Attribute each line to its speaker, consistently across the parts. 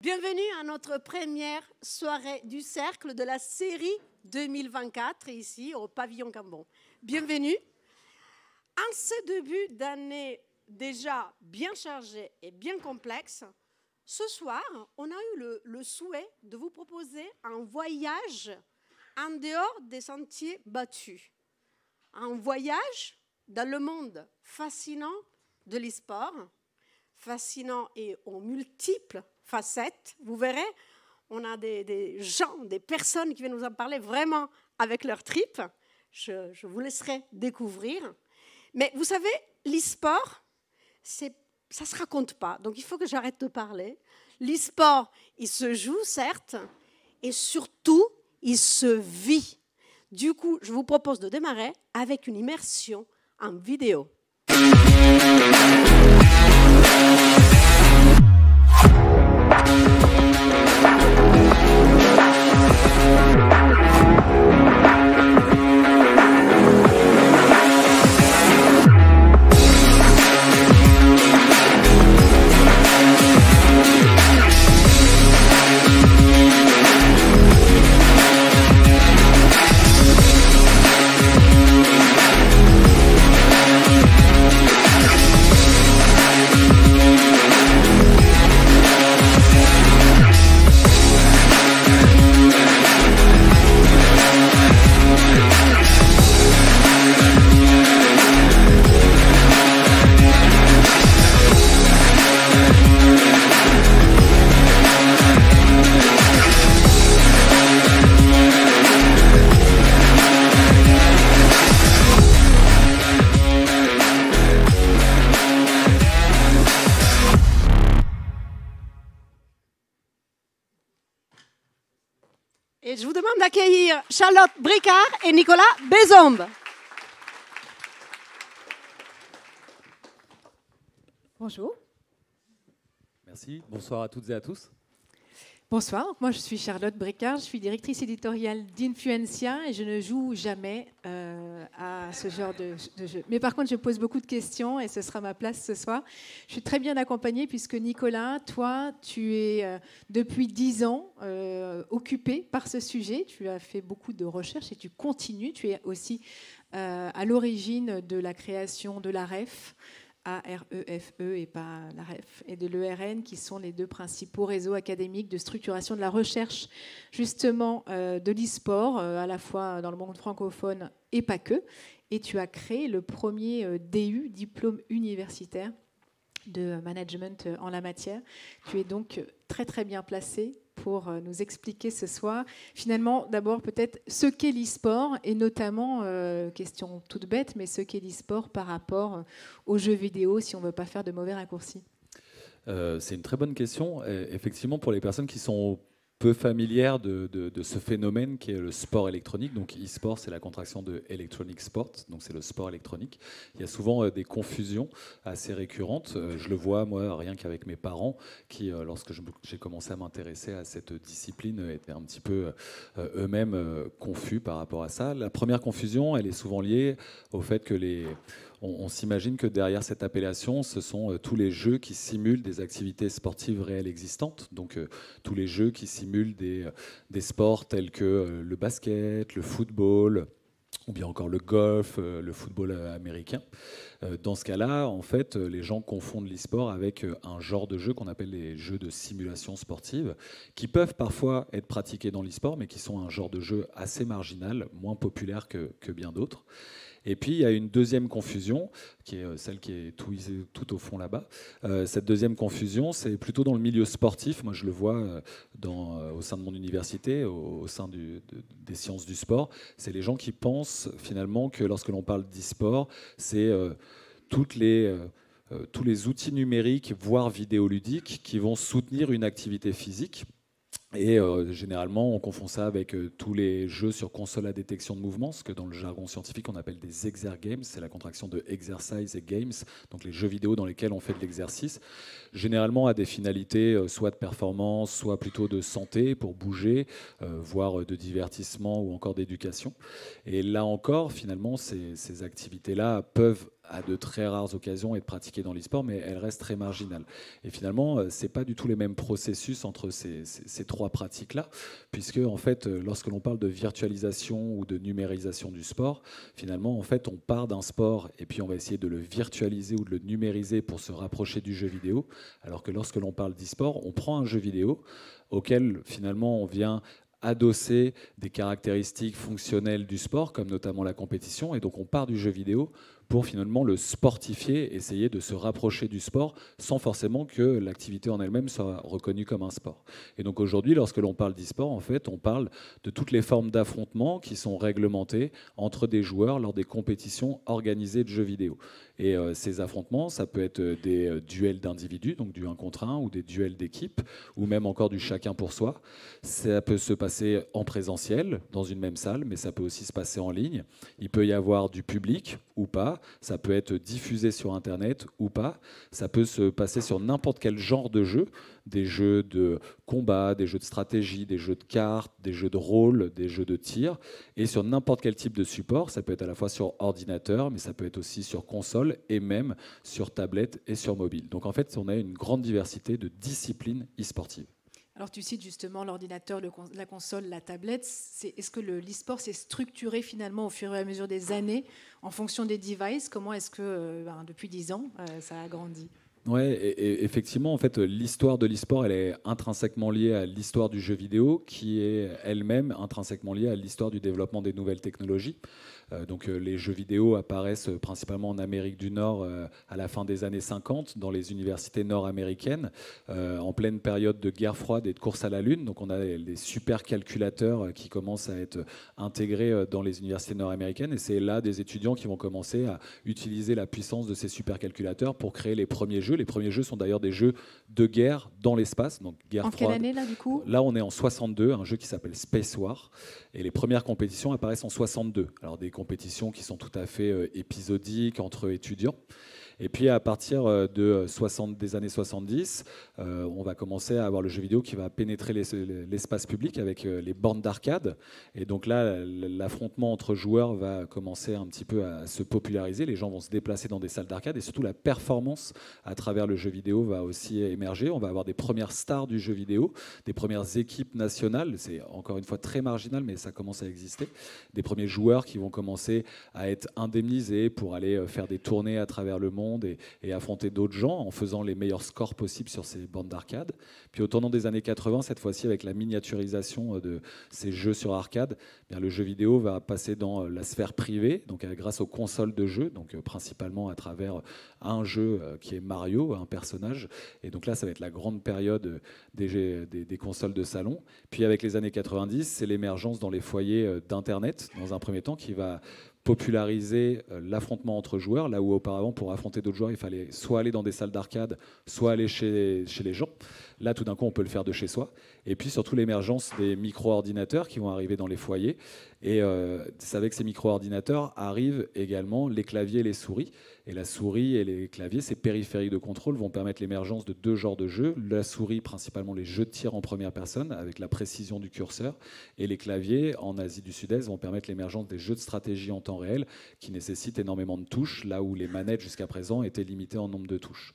Speaker 1: Bienvenue à notre première soirée du Cercle de la série 2024, ici au Pavillon Cambon. Bienvenue. En ce début d'année déjà bien chargé et bien complexe, ce soir, on a eu le souhait de vous proposer un voyage en dehors des sentiers battus. Un voyage dans le monde fascinant de l'e-sport, fascinant et aux multiples facettes. Vous verrez, on a des gens, des personnes qui viennent nous en parler vraiment avec leur tripes. Je vous laisserai découvrir. Mais vous savez, l'e-sport, ça ne se raconte pas. Donc il faut que j'arrête de parler. L'e-sport, il se joue, certes, et surtout, il se vit. Du coup, je vous propose de démarrer avec une immersion en vidéo. Et je vous demande d'accueillir Charlotte Bricard et Nicolas Bézombe.
Speaker 2: Bonjour.
Speaker 3: Merci. Bonsoir à toutes et à tous.
Speaker 2: Bonsoir. Moi, je suis Charlotte Bricard. Je suis directrice éditoriale d'Influencia et je ne joue jamais à ce genre de jeu. Mais par contre, je pose beaucoup de questions et ce sera ma place ce soir. Je suis très bien accompagnée puisque Nicolas, toi, tu es depuis 10 ans occupé par ce sujet. Tu as fait beaucoup de recherches et tu continues. Tu es aussi à l'origine de la création de l'AREF. AREFE et pas l'AREF, et de l'ERN, qui sont les deux principaux réseaux académiques de structuration de la recherche, justement, de l'e-sport, à la fois dans le monde francophone et pas que. Et tu as créé le premier DU, diplôme universitaire de management en la matière. Tu es donc très très bien placé pour nous expliquer ce soir, finalement, d'abord peut-être ce qu'est l'e-sport, et notamment, question toute bête, mais ce qu'est l'e-sport par rapport aux jeux vidéo, si on ne veut pas faire de mauvais raccourcis.
Speaker 3: C'est une très bonne question. Effectivement, pour les personnes qui sont peu familières de ce phénomène qui est le sport électronique, donc e-sport, c'est la contraction de electronic sport, donc c'est le sport électronique. Il y a souvent des confusions assez récurrentes. Je le vois, moi, rien qu'avec mes parents, qui, lorsque j'ai commencé à m'intéresser à cette discipline, étaient un petit peu eux-mêmes confus par rapport à ça. La première confusion, elle est souvent liée au fait que on s'imagine que derrière cette appellation, ce sont tous les jeux qui simulent des activités sportives réelles existantes. Donc tous les jeux qui simulent des sports tels que le basket, le football, ou bien encore le golf, le football américain. Dans ce cas-là, en fait, les gens confondent l'e-sport avec un genre de jeu qu'on appelle les jeux de simulation sportive, qui peuvent parfois être pratiqués dans l'e-sport, mais qui sont un genre de jeu assez marginal, moins populaire que bien d'autres. Et puis, il y a une deuxième confusion, qui est celle qui est tout au fond là-bas. Cette deuxième confusion, c'est plutôt dans le milieu sportif. Moi, je le vois au sein de mon université, au sein des sciences du sport. C'est les gens qui pensent finalement que lorsque l'on parle d'e-sport, c'est tous les outils numériques, voire vidéoludiques, qui vont soutenir une activité physique. Et généralement, on confond ça avec tous les jeux sur console à détection de mouvement, ce que dans le jargon scientifique, on appelle des exergames. C'est la contraction de exercise et games, donc les jeux vidéo dans lesquels on fait de l'exercice, généralement à des finalités soit de performance, soit plutôt de santé, pour bouger, voire de divertissement ou encore d'éducation. Et là encore, finalement, ces activités-là peuvent à de très rares occasions être pratiquée dans l'e-sport, mais elle reste très marginale. Et finalement, ce n'est pas du tout les mêmes processus entre ces trois pratiques-là, puisque en fait, lorsque l'on parle de virtualisation ou de numérisation du sport, finalement, en fait, on part d'un sport et puis on va essayer de le virtualiser ou de le numériser pour se rapprocher du jeu vidéo, alors que lorsque l'on parle d'e-sport, on prend un jeu vidéo auquel finalement on vient adosser des caractéristiques fonctionnelles du sport, comme notamment la compétition, et donc on part du jeu vidéo pour finalement le sportifier, essayer de se rapprocher du sport sans forcément que l'activité en elle-même soit reconnue comme un sport. Et donc aujourd'hui, lorsque l'on parle d'e-sport, en fait, on parle de toutes les formes d'affrontements qui sont réglementées entre des joueurs lors des compétitions organisées de jeux vidéo. Et ces affrontements, ça peut être des duels d'individus, donc du 1 contre 1, ou des duels d'équipe, ou même encore du chacun pour soi. Ça peut se passer en présentiel, dans une même salle, mais ça peut aussi se passer en ligne. Il peut y avoir du public ou pas. Ça peut être diffusé sur Internet ou pas. Ça peut se passer sur n'importe quel genre de jeu, des jeux de combat, des jeux de stratégie, des jeux de cartes, des jeux de rôle, des jeux de tir, et sur n'importe quel type de support. Ça peut être à la fois sur ordinateur, mais ça peut être aussi sur console et même sur tablette et sur mobile. Donc en fait, on a une grande diversité de disciplines e-sportives.
Speaker 2: Alors tu cites justement l'ordinateur, la console, la tablette. Est-ce que l'e-sport s'est structuré finalement au fur et à mesure des années en fonction des devices? Comment est-ce que depuis 10 ans, ça a grandi?
Speaker 3: Oui, et effectivement, en fait, l'histoire de l'e-sport, elle est intrinsèquement liée à l'histoire du jeu vidéo, qui est elle-même intrinsèquement liée à l'histoire du développement des nouvelles technologies. Donc les jeux vidéo apparaissent principalement en Amérique du Nord à la fin des années 50, dans les universités nord-américaines, en pleine période de guerre froide et de course à la Lune. Donc on a les supercalculateurs qui commencent à être intégrés dans les universités nord-américaines, et c'est là des étudiants qui vont commencer à utiliser la puissance de ces supercalculateurs pour créer les premiers jeux. Les premiers jeux sont d'ailleurs des jeux de guerre dans l'espace, donc guerre froide.
Speaker 2: En quelle année là du coup?
Speaker 3: Là on est en 62, un jeu qui s'appelle Space War, et les premières compétitions apparaissent en 62. Alors des compétitions qui sont tout à fait épisodiques entre étudiants. Et puis à partir des années 70, on va commencer à avoir le jeu vidéo qui va pénétrer l'espace public avec les bornes d'arcade. Et donc là, l'affrontement entre joueurs va commencer un petit peu à se populariser. Les gens vont se déplacer dans des salles d'arcade, et surtout la performance à travers le jeu vidéo va aussi émerger. On va avoir des premières stars du jeu vidéo, des premières équipes nationales. C'est encore une fois très marginal, mais ça commence à exister. Des premiers joueurs qui vont commencer à être indemnisés pour aller faire des tournées à travers le monde et affronter d'autres gens en faisant les meilleurs scores possibles sur ces bornes d'arcade. Puis au tournant des années 80, cette fois-ci avec la miniaturisation de ces jeux sur arcade, bien, le jeu vidéo va passer dans la sphère privée, donc grâce aux consoles de jeux, donc principalement à travers un jeu qui est Mario, un personnage. Et donc là, ça va être la grande période des consoles de salon. Puis avec les années 90, c'est l'émergence dans les foyers d'Internet, dans un premier temps, qui va populariser l'affrontement entre joueurs, là où auparavant, pour affronter d'autres joueurs, il fallait soit aller dans des salles d'arcade, soit aller chez les gens. Là, tout d'un coup, on peut le faire de chez soi. Et puis, surtout, l'émergence des micro-ordinateurs qui vont arriver dans les foyers. Et c'est avec ces micro-ordinateurs arrivent également les claviers et les souris. Et la souris et les claviers, ces périphériques de contrôle, vont permettre l'émergence de deux genres de jeux. La souris, principalement les jeux de tir en première personne, avec la précision du curseur. Et les claviers, en Asie du Sud-Est, vont permettre l'émergence des jeux de stratégie en temps réel, qui nécessitent énormément de touches, là où les manettes, jusqu'à présent, étaient limitées en nombre de touches.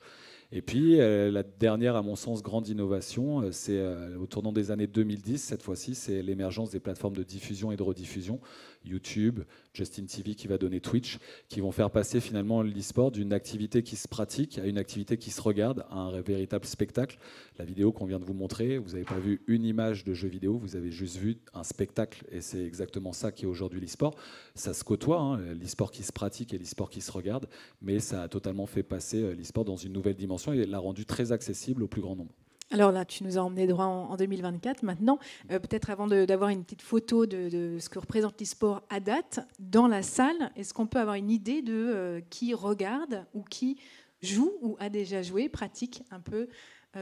Speaker 3: Et puis, la dernière, à mon sens, grande innovation, c'est au tournant des années 2010, cette fois-ci, c'est l'émergence des plateformes de diffusion et de rediffusion, YouTube, Justin TV qui va donner Twitch, qui vont faire passer finalement l'e-sport d'une activité qui se pratique à une activité qui se regarde, à un véritable spectacle. La vidéo qu'on vient de vous montrer, vous n'avez pas vu une image de jeu vidéo, vous avez juste vu un spectacle, et c'est exactement ça qui est aujourd'hui l'e-sport. Ça se côtoie, hein, l'e-sport qui se pratique et l'e-sport qui se regarde, mais ça a totalement fait passer l'e-sport dans une nouvelle dimension et l'a rendu très accessible au plus grand nombre.
Speaker 2: Alors là, tu nous as emmené droit en 2024. Maintenant, peut-être avant d'avoir une petite photo de ce que représente l'e-sport à date, dans la salle, est-ce qu'on peut avoir une idée de qui regarde ou qui joue ou a déjà joué, pratique un peu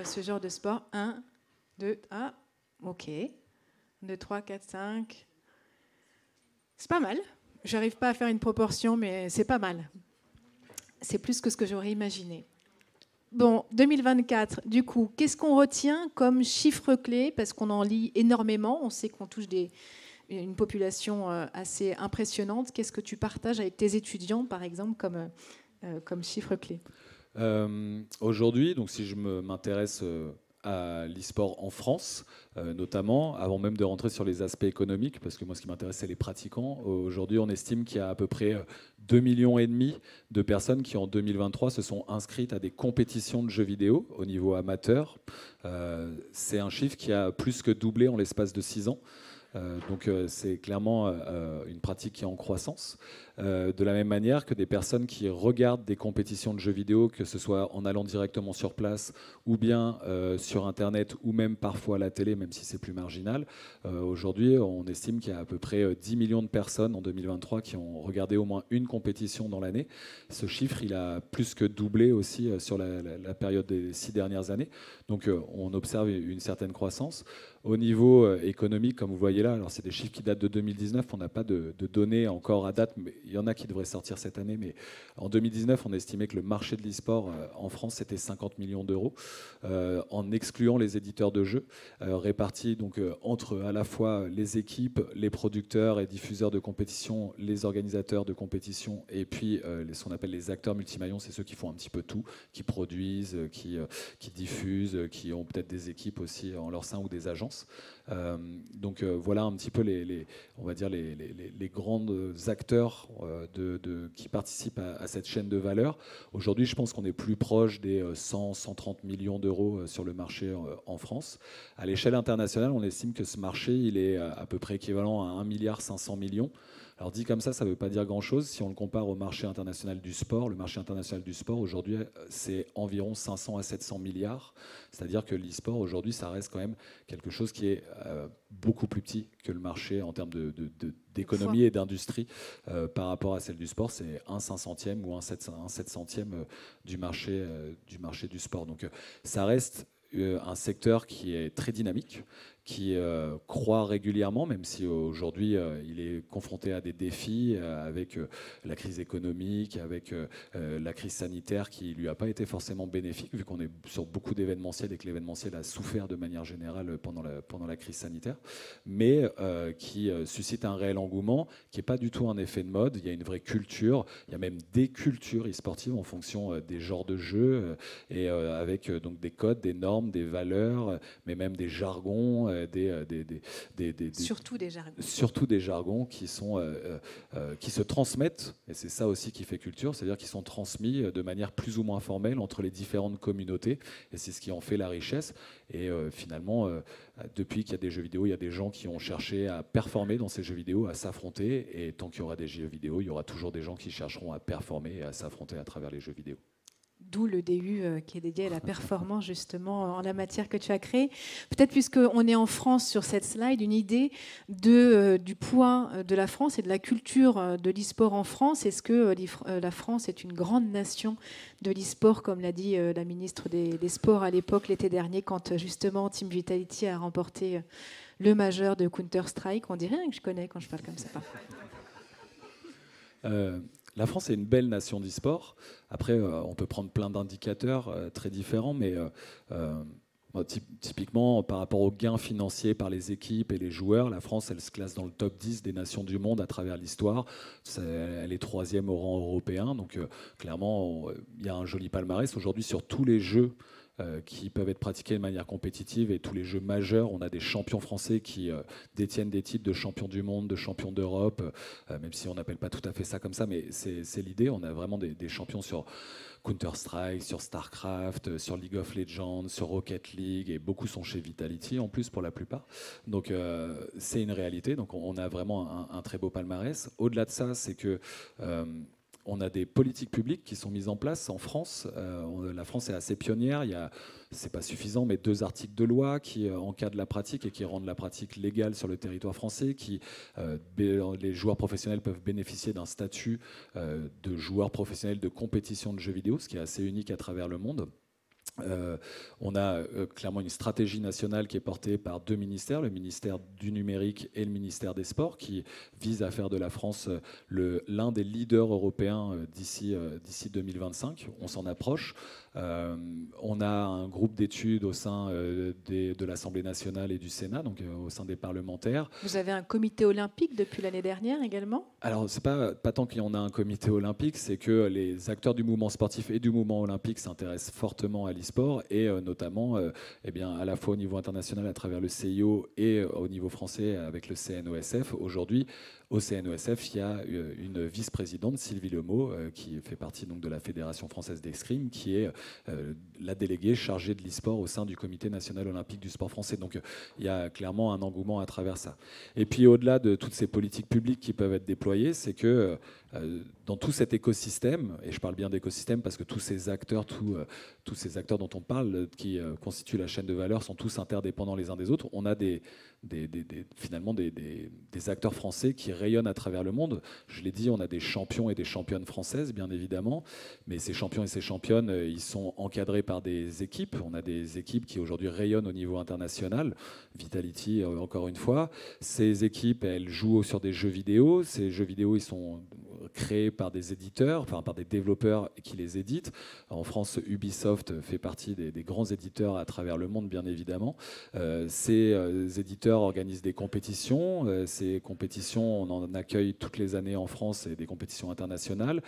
Speaker 2: ce genre de sport? 1, 2, ah, ok. 2, 3, 4, 5. C'est pas mal. J'arrive pas à faire une proportion, mais c'est pas mal. C'est plus que ce que j'aurais imaginé. Bon, 2024, du coup, qu'est-ce qu'on retient comme chiffre clé? Parce qu'on en lit énormément, on sait qu'on touche une population assez impressionnante. Qu'est-ce que tu partages avec tes étudiants, par exemple, comme comme chiffre clé?
Speaker 3: Aujourd'hui, donc si je m'intéresse à l'e-sport en France, notamment, avant même de rentrer sur les aspects économiques, parce que moi ce qui m'intéresse c'est les pratiquants. Aujourd'hui on estime qu'il y a à peu près 2,5 millions de personnes qui en 2023 se sont inscrites à des compétitions de jeux vidéo au niveau amateur. C'est un chiffre qui a plus que doublé en l'espace de 6 ans. Donc c'est clairement une pratique qui est en croissance. De la même manière que des personnes qui regardent des compétitions de jeux vidéo, que ce soit en allant directement sur place ou bien sur Internet ou même parfois à la télé, même si c'est plus marginal. Aujourd'hui, on estime qu'il y a à peu près 10 millions de personnes en 2023 qui ont regardé au moins une compétition dans l'année. Ce chiffre, il a plus que doublé aussi sur la période des 6 dernières années. Donc on observe une certaine croissance. Au niveau économique, comme vous voyez là, alors c'est des chiffres qui datent de 2019, on n'a pas de données encore à date, mais il y en a qui devraient sortir cette année. Mais en 2019, on estimait que le marché de l'e-sport en France, c'était 50 millions d'euros, en excluant les éditeurs de jeux, répartis donc, entre à la fois les équipes, les producteurs et diffuseurs de compétition, les organisateurs de compétition, et puis ce qu'on appelle les acteurs multimaillons, c'est ceux qui font un petit peu tout, qui produisent, qui diffusent, qui ont peut-être des équipes aussi en leur sein ou des agences. Donc voilà un petit peu on va dire les grands acteurs qui participent à cette chaîne de valeur. Aujourd'hui, je pense qu'on est plus proche des 100-130 millions d'euros sur le marché en France. À l'échelle internationale, on estime que ce marché il est à peu près équivalent à 1,5 milliard. Alors dit comme ça ne veut pas dire grand-chose. Si on le compare au marché international du sport, le marché international du sport aujourd'hui, c'est environ 500 à 700 milliards. C'est-à-dire que l'e-sport aujourd'hui, ça reste quand même quelque chose qui est beaucoup plus petit que le marché en termes d'économie et d'industrie par rapport à celle du sport. C'est 1/500e ou 1/700e du marché du sport. Donc ça reste un secteur qui est très dynamique, qui croît régulièrement, même si aujourd'hui il est confronté à des défis avec la crise économique, avec la crise sanitaire qui ne lui a pas été forcément bénéfique, vu qu'on est sur beaucoup d'événementiel et que l'événementiel a souffert de manière générale pendant la crise sanitaire, mais qui suscite un réel engouement, qui n'est pas du tout un effet de mode. Il y a une vraie culture, il y a même des cultures e-sportives en fonction des genres de jeux, et avec donc des codes, des normes, des valeurs, mais même des jargons,
Speaker 2: surtout des jargons.
Speaker 3: Surtout des jargons qui se transmettent, et c'est ça aussi qui fait culture, c'est-à-dire qu'ils sont transmis de manière plus ou moins formelle entre les différentes communautés, et c'est ce qui en fait la richesse. Et finalement, depuis qu'il y a des jeux vidéo, il y a des gens qui ont cherché à performer dans ces jeux vidéo, à s'affronter, et tant qu'il y aura des jeux vidéo, il y aura toujours des gens qui chercheront à performer et à s'affronter à travers les jeux vidéo.
Speaker 2: D'où le DU qui est dédié à la performance, justement, en la matière que tu as créée. Peut-être, puisqu'on est en France sur cette slide, une idée du poids de la France et de la culture de l'e-sport en France. Est-ce que la France est une grande nation de l'e-sport, comme l'a dit la ministre des Sports à l'époque, l'été dernier, quand justement Team Vitality a remporté le majeur de Counter-Strike? On dirait que je connais quand je parle comme ça.
Speaker 3: La France est une belle nation d'e-sport. Après, on peut prendre plein d'indicateurs très différents, mais typiquement, par rapport aux gains financiers par les équipes et les joueurs, la France, elle se classe dans le top 10 des nations du monde à travers l'histoire. Elle est 3e au rang européen. Donc, clairement, il y a un joli palmarès. Aujourd'hui, sur tous les jeux qui peuvent être pratiqués de manière compétitive et tous les jeux majeurs, on a des champions français qui détiennent des titres de champion du monde, de champion d'Europe, même si on n'appelle pas tout à fait ça comme ça, mais c'est l'idée. On a vraiment des champions sur Counter-Strike, sur StarCraft, sur League of Legends, sur Rocket League, et beaucoup sont chez Vitality en plus pour la plupart. Donc c'est une réalité. Donc on a vraiment un très beau palmarès. Au-delà de ça, c'est que on a des politiques publiques qui sont mises en place en France. La France est assez pionnière. Il y a, c'est pas suffisant, mais 2 articles de loi qui encadrent la pratique et qui rendent la pratique légale sur le territoire français. Les joueurs professionnels peuvent bénéficier d'un statut de joueur professionnel de compétition de jeux vidéo, ce qui est assez unique à travers le monde. On a clairement une stratégie nationale qui est portée par deux ministères, le ministère du numérique et le ministère des Sports, qui vise à faire de la France l'un des leaders européens d'ici 2025. On s'en approche. On a un groupe d'études au sein de l'Assemblée nationale et du Sénat, donc au sein des parlementaires.
Speaker 2: Vous avez un comité olympique depuis l'année dernière également ?
Speaker 3: Alors, c'est pas tant qu'il y en a un comité olympique, c'est que les acteurs du mouvement sportif et du mouvement olympique s'intéressent fortement à l'e-sport et notamment eh bien, à la fois au niveau international à travers le CIO et au niveau français avec le CNOSF. Aujourd'hui, au CNOSF, il y a une vice-présidente, Sylvie Lemot, qui fait partie donc, de la Fédération française d'escrime, qui est la déléguée chargée de l'e-sport au sein du Comité national olympique du sport français. Donc il y a clairement un engouement à travers ça. Et puis au-delà de toutes ces politiques publiques qui peuvent être déployées, c'est que dans tout cet écosystème, et je parle bien d'écosystème parce que tous ces acteurs dont on parle, qui constituent la chaîne de valeur, sont tous interdépendants les uns des autres. On a finalement des acteurs français qui rayonnent à travers le monde. Je l'ai dit, on a des champions et des championnes françaises, bien évidemment, mais ces champions et ces championnes, ils sont encadrés par des équipes. On a des équipes qui aujourd'hui rayonnent au niveau international. Vitality, encore une fois. Ces équipes, elles jouent sur des jeux vidéo. Ces jeux vidéo, ils sont créés par des éditeurs, enfin par des développeurs qui les éditent. En France, Ubisoft fait partie des grands éditeurs à travers le monde, bien évidemment. Ces éditeurs organisent des compétitions. Ces compétitions, on en accueille toutes les années en France et des compétitions internationales.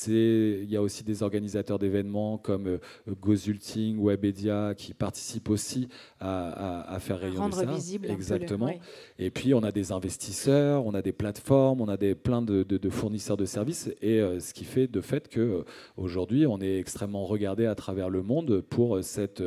Speaker 3: Il y a aussi des organisateurs d'événements comme Gozulting, Webedia qui participent aussi à faire rayonner
Speaker 2: rendre
Speaker 3: ça.
Speaker 2: Visible
Speaker 3: exactement.
Speaker 2: Un peu
Speaker 3: Et puis on a des investisseurs, on a des plateformes, on a plein de fournisseurs de services et ce qui fait de fait que aujourd'hui on est extrêmement regardé à travers le monde pour cet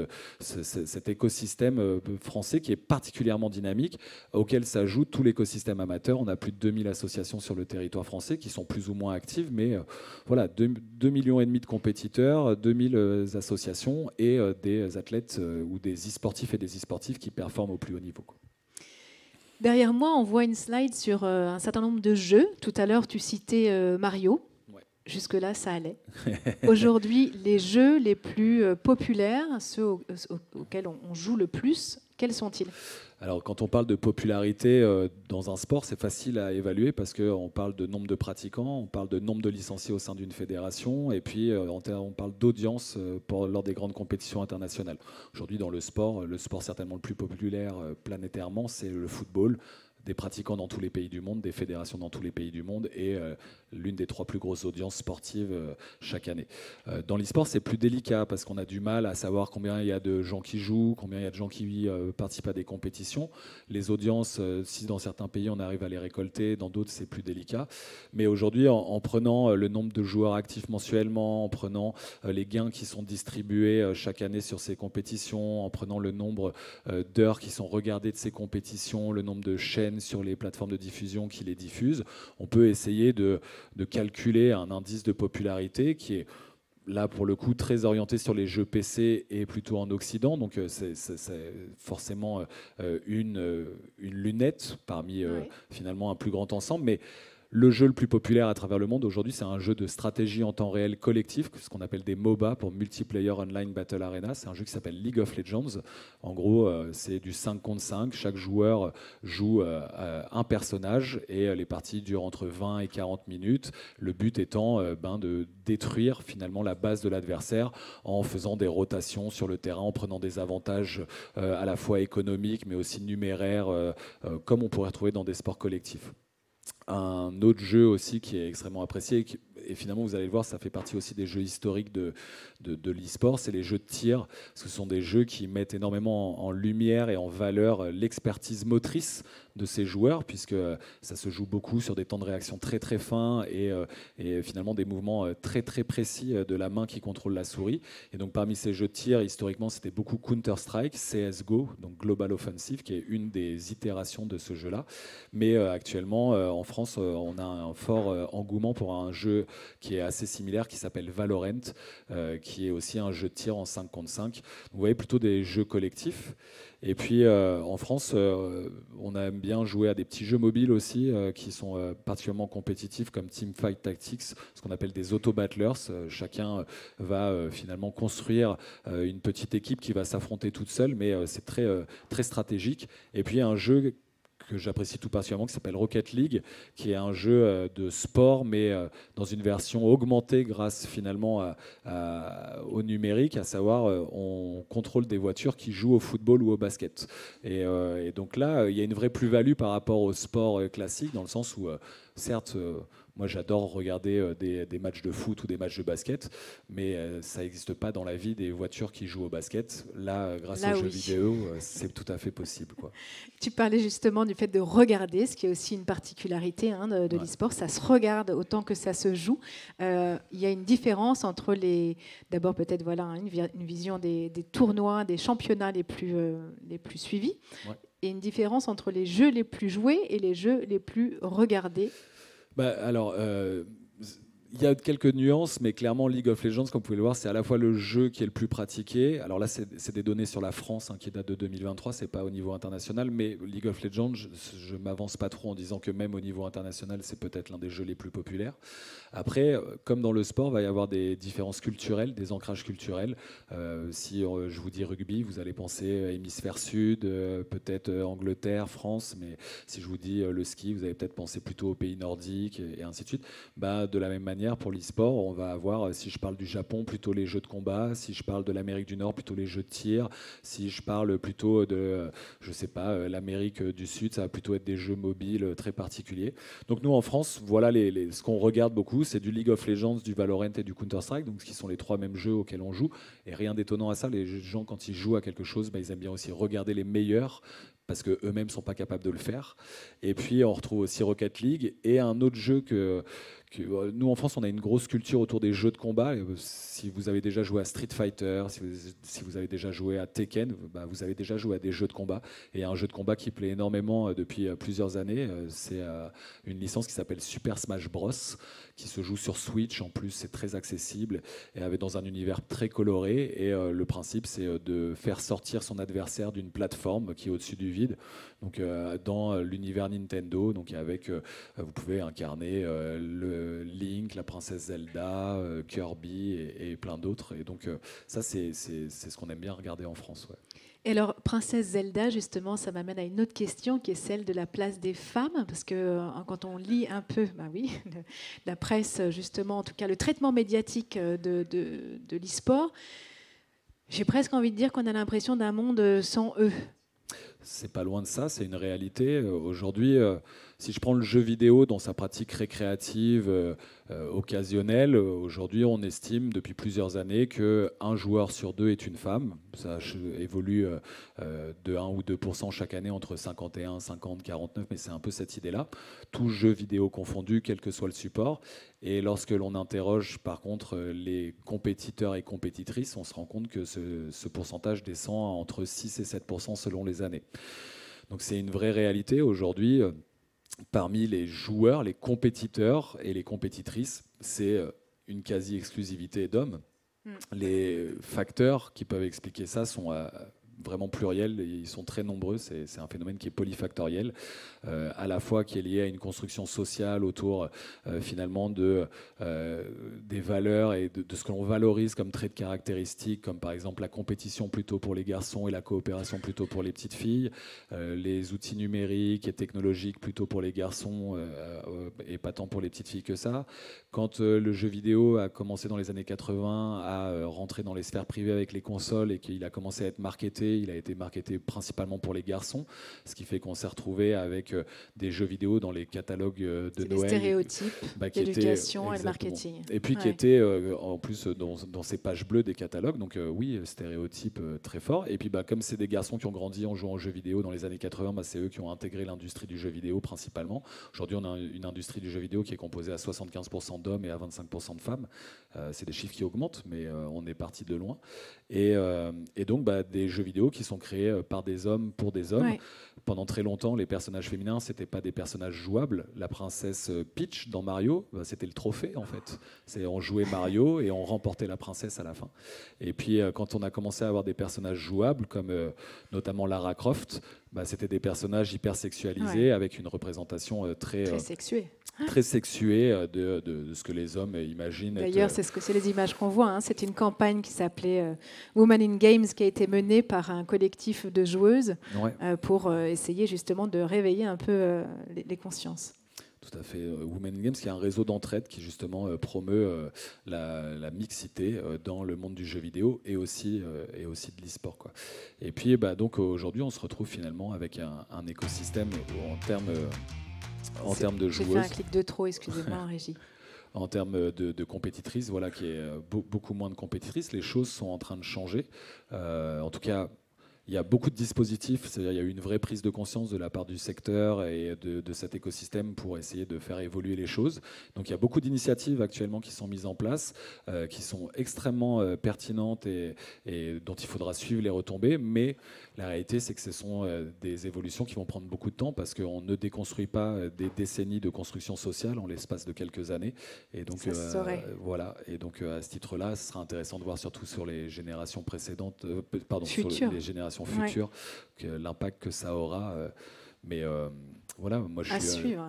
Speaker 3: écosystème français qui est particulièrement dynamique, auquel s'ajoute tout l'écosystème amateur. On a plus de 2000 associations sur le territoire français qui sont plus ou moins actives, mais voilà, 2,5 millions de compétiteurs, 2000 associations et des athlètes ou des e-sportifs et des e-sportifs qui performent au plus haut niveau.
Speaker 2: Derrière moi, on voit une slide sur un certain nombre de jeux. Tout à l'heure, tu citais Mario. Ouais. Jusque-là, ça allait. Aujourd'hui, les jeux les plus populaires, ceux auxquels on joue le plus, quels sont-ils ?
Speaker 3: Alors, quand on parle de popularité dans un sport, c'est facile à évaluer parce qu'on parle de nombre de pratiquants, on parle de nombre de licenciés au sein d'une fédération, et puis on parle d'audience lors des grandes compétitions internationales. Aujourd'hui, dans le sport certainement le plus populaire planétairement, c'est le football. Des pratiquants dans tous les pays du monde, des fédérations dans tous les pays du monde et l'une des 3 plus grosses audiences sportives chaque année. Dans l'e-sport, c'est plus délicat parce qu'on a du mal à savoir combien il y a de gens qui jouent, combien il y a de gens qui participent à des compétitions. Les audiences, si dans certains pays on arrive à les récolter, dans d'autres c'est plus délicat. Mais aujourd'hui, en prenant le nombre de joueurs actifs mensuellement, en prenant les gains qui sont distribués chaque année sur ces compétitions, en prenant le nombre d'heures qui sont regardées de ces compétitions, le nombre de chaînes sur les plateformes de diffusion qui les diffusent, on peut essayer de calculer un indice de popularité qui est là pour le coup très orienté sur les jeux PC et plutôt en Occident, donc c'est forcément une lunette parmi finalement un plus grand ensemble, mais le jeu le plus populaire à travers le monde aujourd'hui, c'est un jeu de stratégie en temps réel collectif, ce qu'on appelle des MOBA pour Multiplayer Online Battle Arena. C'est un jeu qui s'appelle League of Legends. En gros, c'est du 5 contre 5. Chaque joueur joue un personnage et les parties durent entre 20 et 40 minutes. Le but étant de détruire finalement la base de l'adversaire en faisant des rotations sur le terrain, en prenant des avantages à la fois économiques mais aussi numéraires, comme on pourrait trouver dans des sports collectifs. Un autre jeu aussi qui est extrêmement apprécié, et finalement vous allez le voir, ça fait partie aussi des jeux historiques de l'e-sport, c'est les jeux de tir, parce que ce sont des jeux qui mettent énormément en lumière et en valeur l'expertise motrice de ces joueurs, puisque ça se joue beaucoup sur des temps de réaction très très fins et finalement des mouvements très très précis de la main qui contrôle la souris. Et donc parmi ces jeux de tir, historiquement c'était beaucoup Counter-Strike, CSGO, donc Global Offensive, qui est une des itérations de ce jeu-là. Mais actuellement en France, on a un fort engouement pour un jeu qui est assez similaire, qui s'appelle Valorant, qui est aussi un jeu de tir en 5 contre 5. Vous voyez plutôt des jeux collectifs. Et puis en France, on aime bien jouer à des petits jeux mobiles aussi qui sont particulièrement compétitifs comme Teamfight Tactics, ce qu'on appelle des auto-battlers. Chacun va finalement construire une petite équipe qui va s'affronter toute seule, mais c'est très stratégique. Et puis un jeu que j'apprécie tout particulièrement, qui s'appelle Rocket League, qui est un jeu de sport, mais dans une version augmentée grâce finalement au numérique, à savoir on contrôle des voitures qui jouent au football ou au basket. Et donc là, il y a une vraie plus-value par rapport au sport classique, dans le sens où, certes, moi j'adore regarder des matchs de foot ou des matchs de basket, mais ça n'existe pas dans la vie des voitures qui jouent au basket. Là, grâce aux jeux vidéo, c'est tout à fait possible, quoi.
Speaker 2: Tu parlais justement du fait de regarder, ce qui est aussi une particularité de l'e-sport. Ça se regarde autant que ça se joue. Il y a une différence entre d'abord peut-être une vision des tournois, des championnats les plus suivis, et une différence entre les jeux les plus joués et les jeux les plus regardés.
Speaker 3: Alors, il y a quelques nuances, mais clairement, League of Legends, comme vous pouvez le voir, c'est à la fois le jeu qui est le plus pratiqué. Alors là, c'est des données sur la France qui datent de 2023, c'est pas au niveau international, mais League of Legends, je m'avance pas trop en disant que même au niveau international, c'est peut-être l'un des jeux les plus populaires. Après, comme dans le sport, il va y avoir des différences culturelles, des ancrages culturels. Si je vous dis rugby, vous allez penser hémisphère sud, peut-être Angleterre, France, mais si je vous dis le ski, vous allez peut-être penser plutôt aux pays nordiques et ainsi de suite. De la même manière, pour l'e-sport, on va avoir, si je parle du Japon, plutôt les jeux de combat, si je parle de l'Amérique du Nord, plutôt les jeux de tir, si je parle plutôt de, je sais pas, l'Amérique du Sud, ça va plutôt être des jeux mobiles très particuliers. Donc nous, en France, voilà ce qu'on regarde beaucoup, c'est du League of Legends, du Valorant et du Counter-Strike, donc ce qui sont les trois mêmes jeux auxquels on joue. Et rien d'étonnant à ça, les gens, quand ils jouent à quelque chose, ils aiment bien aussi regarder les meilleurs, parce qu'eux-mêmes ne sont pas capables de le faire. Et puis, on retrouve aussi Rocket League et un autre jeu que nous, en France, on a une grosse culture autour des jeux de combat. Si vous avez déjà joué à Street Fighter, si vous avez déjà joué à Tekken, vous avez déjà joué à des jeux de combat. Et un jeu de combat qui plaît énormément depuis plusieurs années, c'est une licence qui s'appelle Super Smash Bros, qui se joue sur Switch. En plus, c'est très accessible et dans un univers très coloré. Et le principe, c'est de faire sortir son adversaire d'une plateforme qui est au-dessus du vide. Donc, dans l'univers Nintendo, donc vous pouvez incarner le Link, la princesse Zelda, Kirby et plein d'autres. Et donc, ça, c'est ce qu'on aime bien regarder en France. Ouais.
Speaker 2: Et alors, princesse Zelda, justement, ça m'amène à une autre question qui est celle de la place des femmes, parce que quand on lit un peu, la presse, justement, en tout cas le traitement médiatique de l'e-sport, j'ai presque envie de dire qu'on a l'impression d'un monde sans eux.
Speaker 3: C'est pas loin de ça, c'est une réalité. Aujourd'hui, si je prends le jeu vidéo dans sa pratique récréative, occasionnelle, aujourd'hui on estime depuis plusieurs années qu'un joueur sur deux est une femme. Ça évolue de 1 ou 2% chaque année, entre 51, 50, 49, mais c'est un peu cette idée-là. Tout jeu vidéo confondu, quel que soit le support. Et lorsque l'on interroge par contre les compétiteurs et compétitrices, on se rend compte que ce pourcentage descend à entre 6 et 7% selon les années. Donc c'est une vraie réalité aujourd'hui. Parmi les joueurs, les compétiteurs et les compétitrices, c'est une quasi-exclusivité d'hommes. Les facteurs qui peuvent expliquer ça sont vraiment pluriels, et ils sont très nombreux. C'est un phénomène qui est polyfactoriel, à la fois qui est lié à une construction sociale autour finalement des valeurs et de ce que l'on valorise comme traits de caractéristiques, comme par exemple la compétition plutôt pour les garçons et la coopération plutôt pour les petites filles, les outils numériques et technologiques plutôt pour les garçons et pas tant pour les petites filles que ça. Quand le jeu vidéo a commencé dans les années 80 à rentrer dans les sphères privées avec les consoles et qu'il a commencé à être marketé, il a été marketé principalement pour les garçons, ce qui fait qu'on s'est retrouvé avec des jeux vidéo dans les catalogues de Noël.
Speaker 2: Les stéréotypes, l'éducation et le marketing.
Speaker 3: Et puis qui étaient en plus dans ces pages bleues des catalogues, donc oui, stéréotypes très forts. Et puis comme c'est des garçons qui ont grandi en jouant aux jeux vidéo dans les années 80, c'est eux qui ont intégré l'industrie du jeu vidéo principalement. Aujourd'hui, on a une industrie du jeu vidéo qui est composée à 75% d'hommes et à 25% de femmes. C'est des chiffres qui augmentent, mais on est parti de loin. Et donc des jeux vidéo vidéo qui sont créés par des hommes pour des hommes.
Speaker 2: Ouais.
Speaker 3: Pendant très longtemps, les personnages féminins, c'était pas des personnages jouables. La princesse Peach dans Mario, c'était le trophée en fait. On jouait Mario et on remportait la princesse à la fin. Et puis quand on a commencé à avoir des personnages jouables, comme notamment Lara Croft, c'était des personnages hyper sexualisés avec une représentation très
Speaker 2: sexuée.
Speaker 3: Très sexuée de ce que les hommes imaginent.
Speaker 2: D'ailleurs, c'est les images qu'on voit. Hein. C'est une campagne qui s'appelait Women in Games, qui a été menée par un collectif de joueuses pour essayer justement de réveiller un peu les consciences.
Speaker 3: Tout à fait. Women in Games, qui est un réseau d'entraide qui justement promeut la mixité dans le monde du jeu vidéo et aussi de l'e-sport, quoi. Et puis donc aujourd'hui, on se retrouve finalement avec un écosystème en termes de joueuses.
Speaker 2: J'ai fait un clic de trop, excusez-moi, en régie.
Speaker 3: En termes de compétitrices, voilà, qui est beaucoup moins de compétitrices. Les choses sont en train de changer. En tout cas, il y a beaucoup de dispositifs, c'est-à-dire il y a eu une vraie prise de conscience de la part du secteur et de cet écosystème pour essayer de faire évoluer les choses. Donc il y a beaucoup d'initiatives actuellement qui sont mises en place, qui sont extrêmement pertinentes et dont il faudra suivre les retombées, mais la réalité c'est que ce sont des évolutions qui vont prendre beaucoup de temps parce qu'on ne déconstruit pas des décennies de construction sociale en l'espace de quelques années. Et donc voilà. Et donc à ce titre-là, ce sera intéressant de voir surtout sur les générations précédentes, sur les générations futures, l'impact que ça aura. Mais voilà, moi je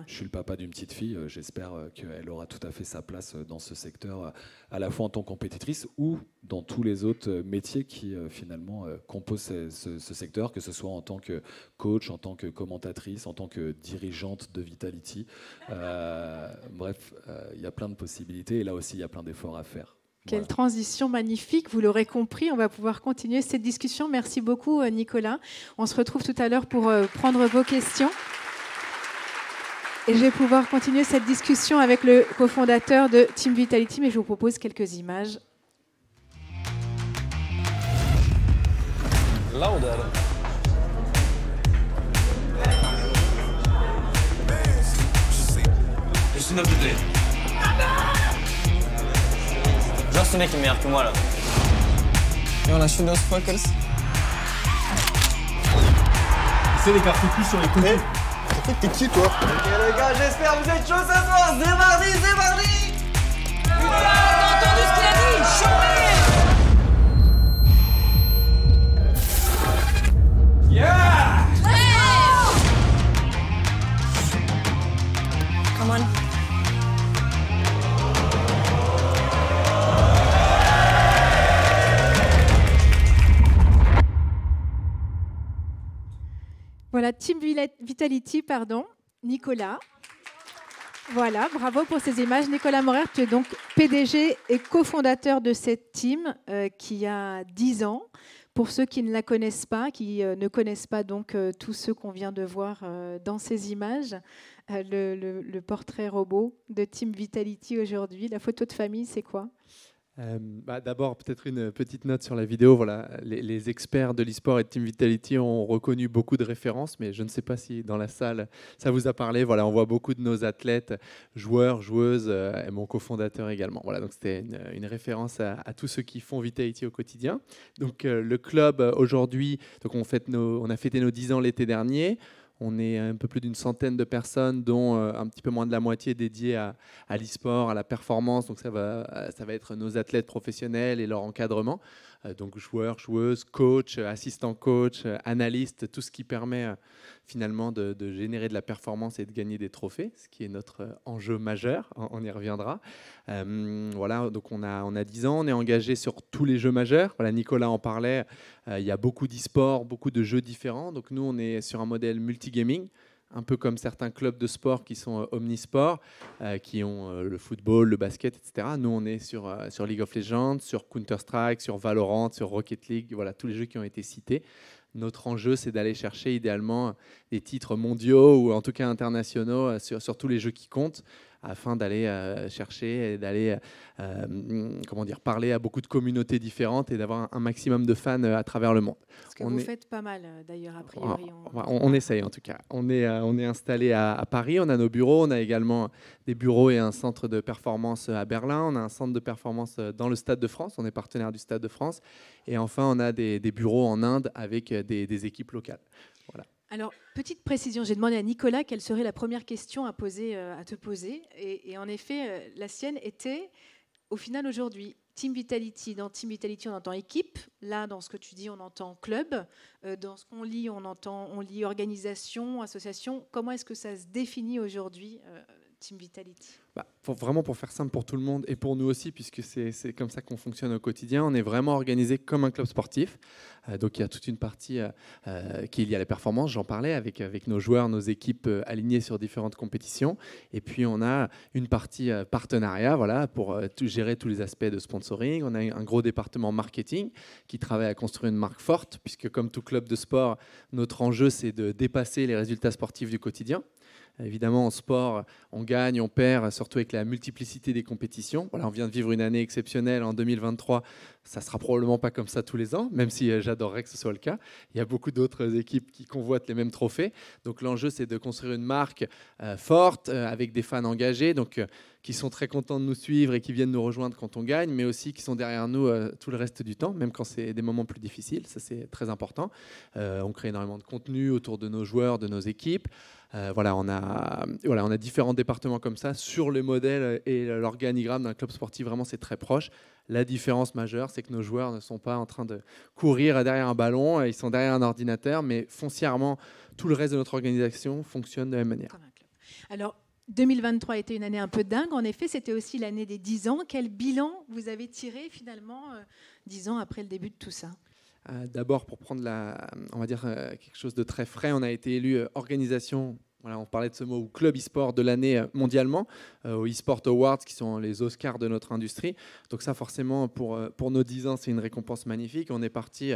Speaker 3: suis le papa d'une petite fille. J'espère qu'elle aura tout à fait sa place dans ce secteur, à la fois en tant que compétitrice ou dans tous les autres métiers qui finalement composent ce secteur, que ce soit en tant que coach, en tant que commentatrice, en tant que dirigeante de Vitality. Bref, il y a plein de possibilités et là aussi il y a plein d'efforts à faire.
Speaker 2: Quelle transition magnifique, vous l'aurez compris, on va pouvoir continuer cette discussion. Merci beaucoup Nicolas. On se retrouve tout à l'heure pour prendre vos questions. Et je vais pouvoir continuer cette discussion avec le cofondateur de Team Vitality, mais je vous propose quelques images.
Speaker 4: Louder. Listen up today. Genre ce mec est meilleur que moi là. Et on a chez nos fuckers.
Speaker 5: C'est les cartes plus sur les côtés.
Speaker 6: T'es qui toi?
Speaker 4: Ok les gars, j'espère que vous êtes chauds ce soir. C'est mardi, c'est mardi. Putain, t'as entendu ce qu'il a dit? Chouette. Yeah.
Speaker 7: Come on.
Speaker 2: Voilà, Team Vitality, Nicolas. Voilà, bravo pour ces images. Nicolas Morer, tu es donc PDG et cofondateur de cette team qui a 10 ans. Pour ceux qui ne la connaissent pas, qui ne connaissent pas donc tous ceux qu'on vient de voir dans ces images, le portrait robot de Team Vitality aujourd'hui, la photo de famille, c'est quoi ?
Speaker 5: D'abord, peut-être une petite note sur la vidéo. Voilà, les experts de l'e-sport et de Team Vitality ont reconnu beaucoup de références, mais je ne sais pas si dans la salle, ça vous a parlé. Voilà, on voit beaucoup de nos athlètes, joueurs, joueuses, et mon cofondateur également. Voilà, donc c'était une référence à tous ceux qui font Vitality au quotidien. Donc, le club, aujourd'hui, donc on a fêté nos 10 ans l'été dernier. On est un peu plus d'une centaine de personnes, dont un petit peu moins de la moitié dédiées à l'e-sport, à la performance. Donc ça va être nos athlètes professionnels et leur encadrement. Donc joueurs, joueuses, coachs, assistants coachs, analystes, tout ce qui permet finalement de générer de la performance et de gagner des trophées, ce qui est notre enjeu majeur. On y reviendra. Voilà, donc on a 10 ans, on est engagé sur tous les jeux majeurs. Voilà, Nicolas en parlait. Il y a beaucoup d'e-sport, beaucoup de jeux différents. Donc nous, on est sur un modèle multigaming, un peu comme certains clubs de sport qui sont omnisports, qui ont le football, le basket, etc. Nous, on est sur League of Legends, sur Counter-Strike, sur Valorant, sur Rocket League, voilà, tous les jeux qui ont été cités. Notre enjeu, c'est d'aller chercher idéalement des titres mondiaux ou en tout cas internationaux sur tous les jeux qui comptent. afin d'aller chercher et d'aller parler à beaucoup de communautés différentes et d'avoir un maximum de fans à travers le monde.
Speaker 2: Ce que vous faites pas mal d'ailleurs, a priori.
Speaker 5: On essaye en tout cas. On est installé à Paris, on a nos bureaux, on a également des bureaux et un centre de performance à Berlin, on a un centre de performance dans le Stade de France, on est partenaire du Stade de France, et enfin on a des bureaux en Inde avec des équipes locales. Voilà.
Speaker 2: Alors, petite précision, j'ai demandé à Nicolas quelle serait la première question à te poser, et en effet, la sienne était, au final aujourd'hui, Team Vitality. Dans Team Vitality, on entend équipe. Là, dans ce que tu dis, on entend club. Dans ce qu'on lit, on lit organisation, association. Comment est-ce que ça se définit aujourd'hui, Team Vitality ?
Speaker 5: Pour faire simple pour tout le monde et pour nous aussi, puisque c'est comme ça qu'on fonctionne au quotidien, on est vraiment organisé comme un club sportif. Donc il y a toute une partie qui est liée à la performance, j'en parlais, avec nos joueurs, nos équipes alignées sur différentes compétitions. Et puis on a une partie partenariat, voilà, pour gérer tous les aspects de sponsoring. On a un gros département marketing qui travaille à construire une marque forte, puisque comme tout club de sport, notre enjeu c'est de dépasser les résultats sportifs du quotidien. Évidemment, en sport, on gagne, on perd, surtout avec la multiplicité des compétitions. Voilà, on vient de vivre une année exceptionnelle en 2023. Ça ne sera probablement pas comme ça tous les ans, même si j'adorerais que ce soit le cas. Il y a beaucoup d'autres équipes qui convoitent les mêmes trophées. Donc l'enjeu, c'est de construire une marque forte, avec des fans engagés, qui sont très contents de nous suivre et qui viennent nous rejoindre quand on gagne, mais aussi qui sont derrière nous tout le reste du temps, même quand c'est des moments plus difficiles. Ça, c'est très important. On crée énormément de contenu autour de nos joueurs, de nos équipes. On a différents départements comme ça sur le modèle et l'organigramme d'un club sportif. Vraiment, c'est très proche. La différence majeure, c'est que nos joueurs ne sont pas en train de courir derrière un ballon, ils sont derrière un ordinateur, mais foncièrement, tout le reste de notre organisation fonctionne de la même manière.
Speaker 2: Alors, 2023 a été une année un peu dingue. En effet, c'était aussi l'année des 10 ans. Quel bilan vous avez tiré finalement 10 ans après le début de tout ça ?
Speaker 5: D'abord, pour prendre quelque chose de très frais, on a été élu organisation. Voilà, on parlait de ce mot, ou club e-sport de l'année mondialement, aux e-sport awards qui sont les Oscars de notre industrie. Donc ça, forcément, pour nos 10 ans, c'est une récompense magnifique. On est parti,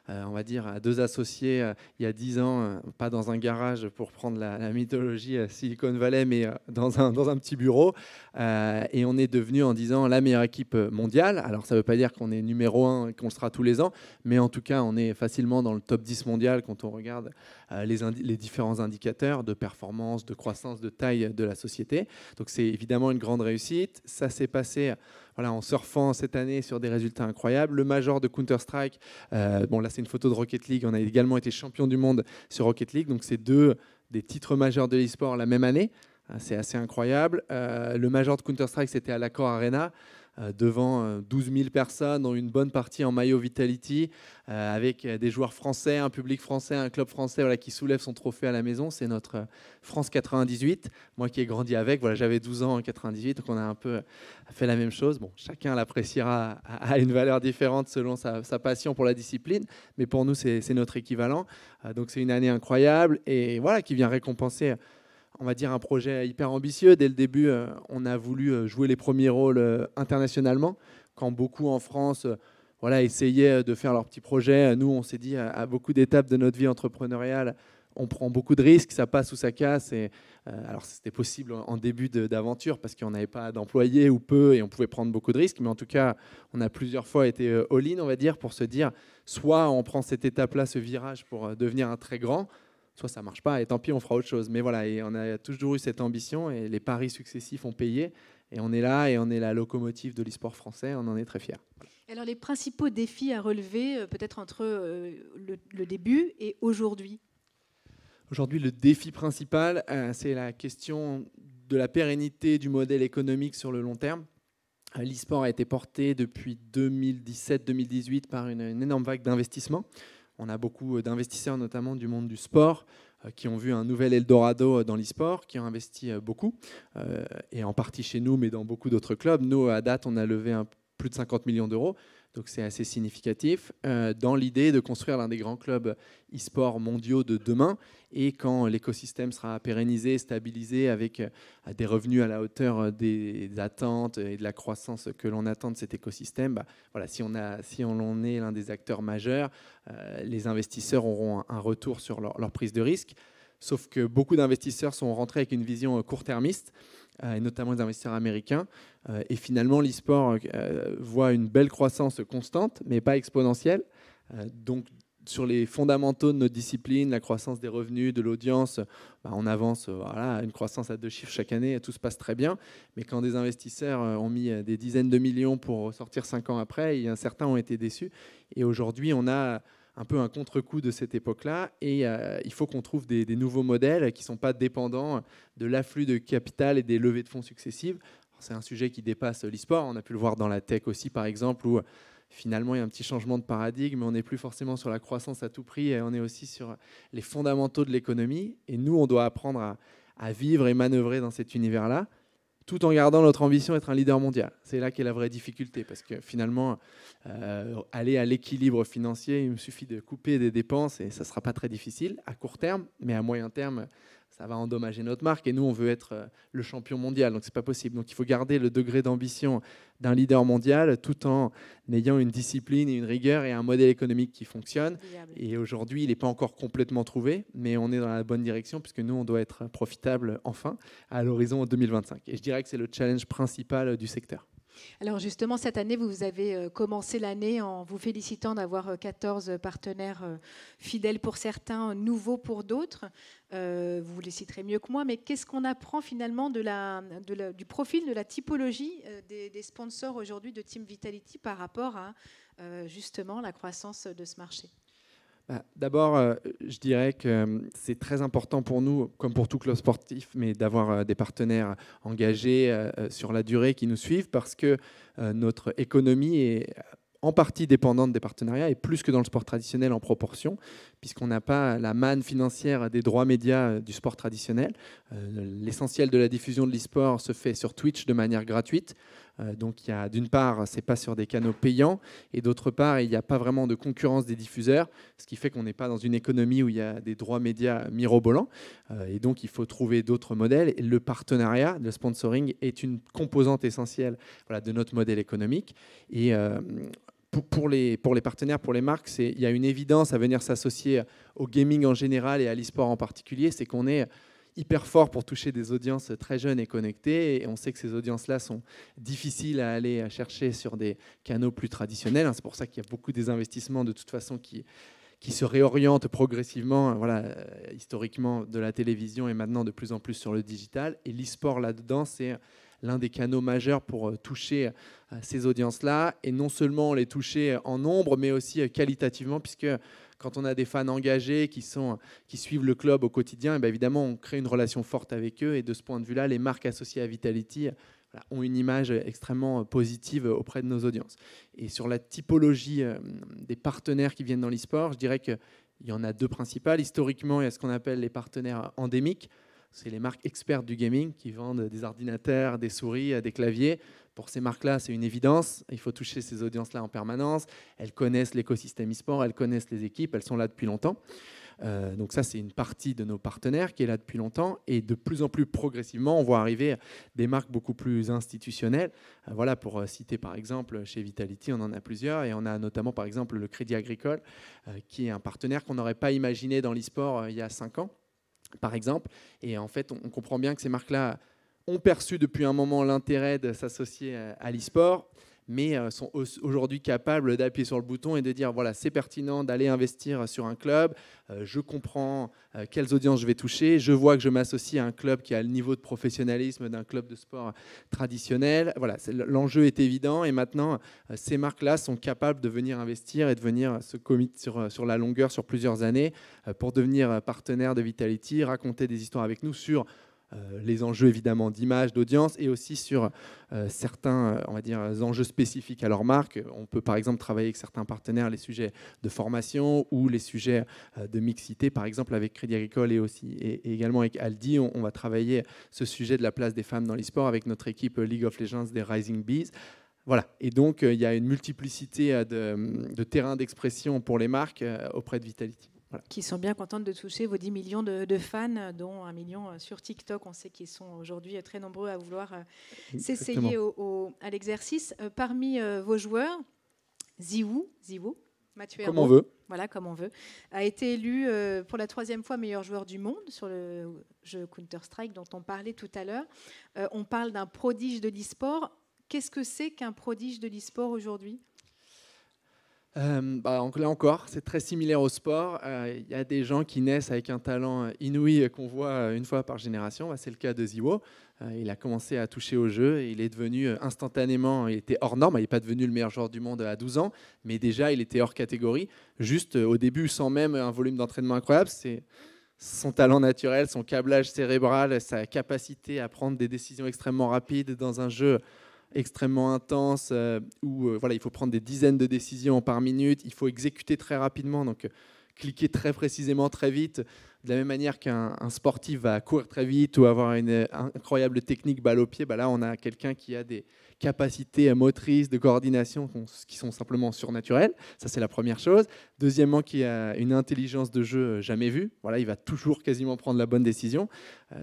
Speaker 5: à 2 associés il y a 10 ans, pas dans un garage pour prendre la mythologie Silicon Valley, mais dans un petit bureau. Et on est devenu en 10 ans la meilleure équipe mondiale. Alors ça ne veut pas dire qu'on est numéro 1 et qu'on le sera tous les ans, mais en tout cas, on est facilement dans le top 10 mondial quand on regarde les différents indicateurs de performance, de croissance, de taille de la société. Donc c'est évidemment une grande réussite. Ça s'est passé en surfant cette année sur des résultats incroyables. Le major de Counter-Strike, là c'est une photo de Rocket League, on a également été champion du monde sur Rocket League, donc c'est 2 des titres majeurs de l'e-sport la même année. C'est assez incroyable. Le major de Counter-Strike, c'était à l'Accor Arena, devant 12 000 personnes, dont une bonne partie en maillot Vitality, avec des joueurs français, un public français, un club français qui soulève son trophée à la maison. C'est notre France 98. Moi qui ai grandi avec, j'avais 12 ans en 98, donc on a un peu fait la même chose. Bon, chacun l'appréciera à une valeur différente selon sa passion pour la discipline, mais pour nous, c'est notre équivalent. Donc c'est une année incroyable et qui vient récompenser un projet hyper ambitieux. Dès le début, on a voulu jouer les premiers rôles internationalement. Quand beaucoup en France essayaient de faire leurs petits projets, nous, on s'est dit à beaucoup d'étapes de notre vie entrepreneuriale, on prend beaucoup de risques, ça passe ou ça casse. Alors, c'était possible en début d'aventure parce qu'on n'avait pas d'employés ou peu et on pouvait prendre beaucoup de risques. Mais en tout cas, on a plusieurs fois été all-in, pour se dire, soit on prend cette étape-là, ce virage pour devenir un très grand, soit ça ne marche pas et tant pis, on fera autre chose. Mais et on a toujours eu cette ambition et les paris successifs ont payé. Et on est là et on est la locomotive de l'e-sport français, on en est très fiers.
Speaker 2: Alors les principaux défis à relever, peut-être entre le début et aujourd'hui ?
Speaker 5: Aujourd'hui, le défi principal, c'est la question de la pérennité du modèle économique sur le long terme. L'e-sport a été porté depuis 2017-2018 par une énorme vague d'investissement. On a beaucoup d'investisseurs, notamment du monde du sport, qui ont vu un nouvel Eldorado dans l'e-sport, qui ont investi beaucoup, et en partie chez nous, mais dans beaucoup d'autres clubs. Nous, à date, on a levé plus de 50 millions d'euros, donc c'est assez significatif, dans l'idée de construire l'un des grands clubs e-sport mondiaux de demain. Et quand l'écosystème sera pérennisé, stabilisé, avec des revenus à la hauteur des attentes et de la croissance que l'on attend de cet écosystème, si on est l'un des acteurs majeurs, les investisseurs auront un retour sur leur prise de risque. Sauf que beaucoup d'investisseurs sont rentrés avec une vision court-termiste, et notamment les investisseurs américains. Et finalement, l'e-sport voit une belle croissance constante, mais pas exponentielle. Donc, sur les fondamentaux de notre discipline, la croissance des revenus, de l'audience, on avance une croissance à 2 chiffres chaque année, tout se passe très bien. Mais quand des investisseurs ont mis des dizaines de millions pour sortir 5 ans après, certains ont été déçus. Et aujourd'hui, on a un peu un contre-coup de cette époque-là. Et il faut qu'on trouve des nouveaux modèles qui ne sont pas dépendants de l'afflux de capital et des levées de fonds successives. C'est un sujet qui dépasse l'e-sport. On a pu le voir dans la tech aussi, par exemple, où finalement, il y a un petit changement de paradigme. On n'est plus forcément sur la croissance à tout prix, on est aussi sur les fondamentaux de l'économie. Et nous, on doit apprendre à vivre et manœuvrer dans cet univers-là, tout en gardant notre ambition d'être un leader mondial. C'est là qu'est la vraie difficulté, parce que finalement, aller à l'équilibre financier, il me suffit de couper des dépenses et ça ne sera pas très difficile à court terme, mais à moyen terme, ça va endommager notre marque. Et nous, on veut être le champion mondial, donc ce n'est pas possible. Donc il faut garder le degré d'ambition d'un leader mondial tout en ayant une discipline et une rigueur et un modèle économique qui fonctionne. Et aujourd'hui, il n'est pas encore complètement trouvé, mais on est dans la bonne direction puisque nous, on doit être profitable enfin à l'horizon 2025. Et je dirais que c'est le challenge principal du secteur.
Speaker 2: Alors justement, cette année, vous avez commencé l'année en vous félicitant d'avoir 14 partenaires fidèles pour certains, nouveaux pour d'autres. Vous les citerez mieux que moi, mais qu'est-ce qu'on apprend finalement du profil, de la typologie des sponsors aujourd'hui de Team Vitality par rapport à justement la croissance de ce marché ?
Speaker 5: D'abord, je dirais que c'est très important pour nous, comme pour tout club sportif, mais d'avoir des partenaires engagés sur la durée qui nous suivent, parce que notre économie est en partie dépendante des partenariats, et plus que dans le sport traditionnel en proportion, puisqu'on n'a pas la manne financière des droits médias du sport traditionnel. L'essentiel de la diffusion de l'e-sport se fait sur Twitch de manière gratuite. Donc, d'une part, ce n'est pas sur des canaux payants, et d'autre part, il n'y a pas vraiment de concurrence des diffuseurs, ce qui fait qu'on n'est pas dans une économie où il y a des droits médias mirobolants. Et donc, il faut trouver d'autres modèles. Et le partenariat, le sponsoring, est une composante essentielle de notre modèle économique. Et pour les partenaires, pour les marques, il y a une évidence à venir s'associer au gaming en général et à l'e-sport en particulier, c'est qu'on est hyper fort pour toucher des audiences très jeunes et connectées. Et on sait que ces audiences-là sont difficiles à aller chercher sur des canaux plus traditionnels. C'est pour ça qu'il y a beaucoup des investissements de toute façon qui se réorientent progressivement, historiquement, de la télévision et maintenant de plus en plus sur le digital. Et l'e-sport là-dedans, c'est l'un des canaux majeurs pour toucher ces audiences-là. Et non seulement les toucher en nombre, mais aussi qualitativement, puisque quand on a des fans engagés qui suivent le club au quotidien, et bien évidemment, on crée une relation forte avec eux. Et de ce point de vue-là, les marques associées à Vitality ont une image extrêmement positive auprès de nos audiences. Et sur la typologie des partenaires qui viennent dans l'e-sport, je dirais qu'il y en a 2 principales. Historiquement, il y a ce qu'on appelle les partenaires endémiques. C'est les marques expertes du gaming qui vendent des ordinateurs, des souris, des claviers. Pour ces marques-là, c'est une évidence. Il faut toucher ces audiences-là en permanence. Elles connaissent l'écosystème e-sport, elles connaissent les équipes, elles sont là depuis longtemps. Donc ça, c'est une partie de nos partenaires qui est là depuis longtemps. Et de plus en plus progressivement, on voit arriver des marques beaucoup plus institutionnelles. Voilà, pour citer par exemple, chez Vitality, on en a plusieurs. Et on a notamment par exemple le Crédit Agricole, qui est un partenaire qu'on n'aurait pas imaginé dans l'e-sport il y a 5 ans. Par exemple, et en fait, on comprend bien que ces marques-là ont perçu depuis un moment l'intérêt de s'associer à l'e-sport, mais sont aujourd'hui capables d'appuyer sur le bouton et de dire voilà, c'est pertinent d'aller investir sur un club, je comprends quelles audiences je vais toucher, je vois que je m'associe à un club qui a le niveau de professionnalisme d'un club de sport traditionnel. Voilà, l'enjeu est évident et maintenant, ces marques-là sont capables de venir investir et de venir se commettre sur la longueur, sur plusieurs années, pour devenir partenaire de Vitality, raconter des histoires avec nous sur les enjeux évidemment d'image, d'audience et aussi sur certains on va dire, enjeux spécifiques à leur marque. On peut par exemple travailler avec certains partenaires les sujets de formation ou les sujets de mixité, par exemple avec Crédit Agricole et également avec Aldi. On va travailler ce sujet de la place des femmes dans l'e-sport avec notre équipe League of Legends des Rising Bees. Voilà. Et donc il y a une multiplicité de terrains d'expression pour les marques auprès de Vitality. Voilà.
Speaker 2: Qui sont bien contentes de toucher vos 10 millions de fans, dont 1 million sur TikTok. On sait qu'ils sont aujourd'hui très nombreux à vouloir s'essayer à l'exercice. Parmi vos joueurs, Ziwoo, Mathieu
Speaker 5: Comme
Speaker 2: Hérault,
Speaker 5: on veut.
Speaker 2: voilà, comme on veut, a été élu pour la 3e fois meilleur joueur du monde sur le jeu Counter-Strike dont on parlait tout à l'heure. On parle d'un prodige de l'e-sport. Qu'est-ce que c'est qu'un prodige de l'e-sport aujourd'hui ?
Speaker 5: Là encore, c'est très similaire au sport. Il y a des gens qui naissent avec un talent inouï qu'on voit une fois par génération. C'est le cas de Ziwo. Il a commencé à toucher au jeu et il est devenu instantanément, il était hors norme. Il n'est pas devenu le meilleur joueur du monde à 12 ans, mais déjà il était hors catégorie. Juste au début, sans même un volume d'entraînement incroyable, c'est son talent naturel, son câblage cérébral, sa capacité à prendre des décisions extrêmement rapides dans un jeu extrêmement intense où il faut prendre des dizaines de décisions par minute, il faut exécuter très rapidement, donc cliquer très précisément, très vite, de la même manière qu'un sportif va courir très vite ou avoir une incroyable technique balle au pied. Là on a quelqu'un qui a des capacités motrices, de coordination qui sont simplement surnaturelles. Ça, c'est la première chose. Deuxièmement, qui a une intelligence de jeu jamais vue. Il va toujours quasiment prendre la bonne décision.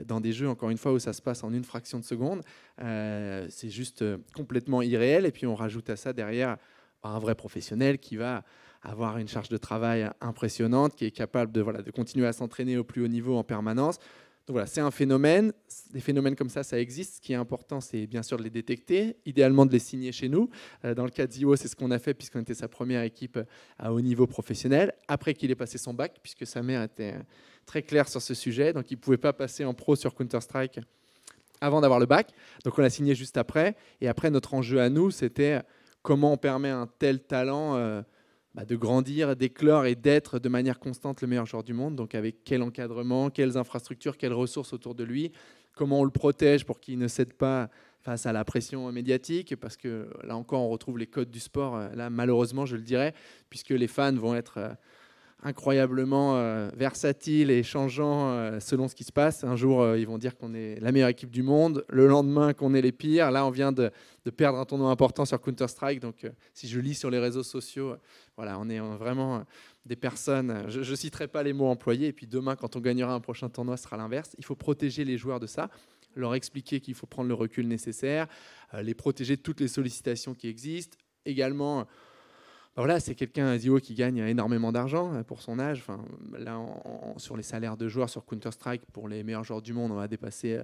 Speaker 5: Dans des jeux, encore une fois, où ça se passe en une fraction de seconde, c'est juste complètement irréel. Et puis, on rajoute à ça derrière un vrai professionnel qui va avoir une charge de travail impressionnante, qui est capable de continuer à s'entraîner au plus haut niveau en permanence. Donc voilà, c'est un phénomène. Des phénomènes comme ça existe. Ce qui est important, c'est bien sûr de les détecter, idéalement de les signer chez nous. Dans le cas de Ziwo, c'est ce qu'on a fait puisqu'on était sa première équipe à haut niveau professionnel, après qu'il ait passé son bac, puisque sa mère était très claire sur ce sujet. Donc il ne pouvait pas passer en pro sur Counter-Strike avant d'avoir le bac. Donc on l'a signé juste après. Et après, notre enjeu à nous, c'était comment on permet à un tel talent de grandir, d'éclore et d'être de manière constante le meilleur joueur du monde. Donc avec quel encadrement, quelles infrastructures, quelles ressources autour de lui, comment on le protège pour qu'il ne cède pas face à la pression médiatique, parce que là encore on retrouve les codes du sport, là malheureusement je le dirais, puisque les fans vont être incroyablement versatiles et changeants selon ce qui se passe. Un jour ils vont dire qu'on est la meilleure équipe du monde, le lendemain qu'on est les pires. Là on vient de perdre un tournoi important sur Counter-Strike, donc si je lis sur les réseaux sociaux, on est vraiment des personnes, je ne citerai pas les mots employés, et puis demain quand on gagnera un prochain tournoi ce sera l'inverse. Il faut protéger les joueurs de ça, leur expliquer qu'il faut prendre le recul nécessaire, les protéger de toutes les sollicitations qui existent. Également, c'est quelqu'un, Ziwo, qui gagne énormément d'argent pour son âge. Là, sur les salaires de joueurs sur Counter-Strike, pour les meilleurs joueurs du monde, on va dépasser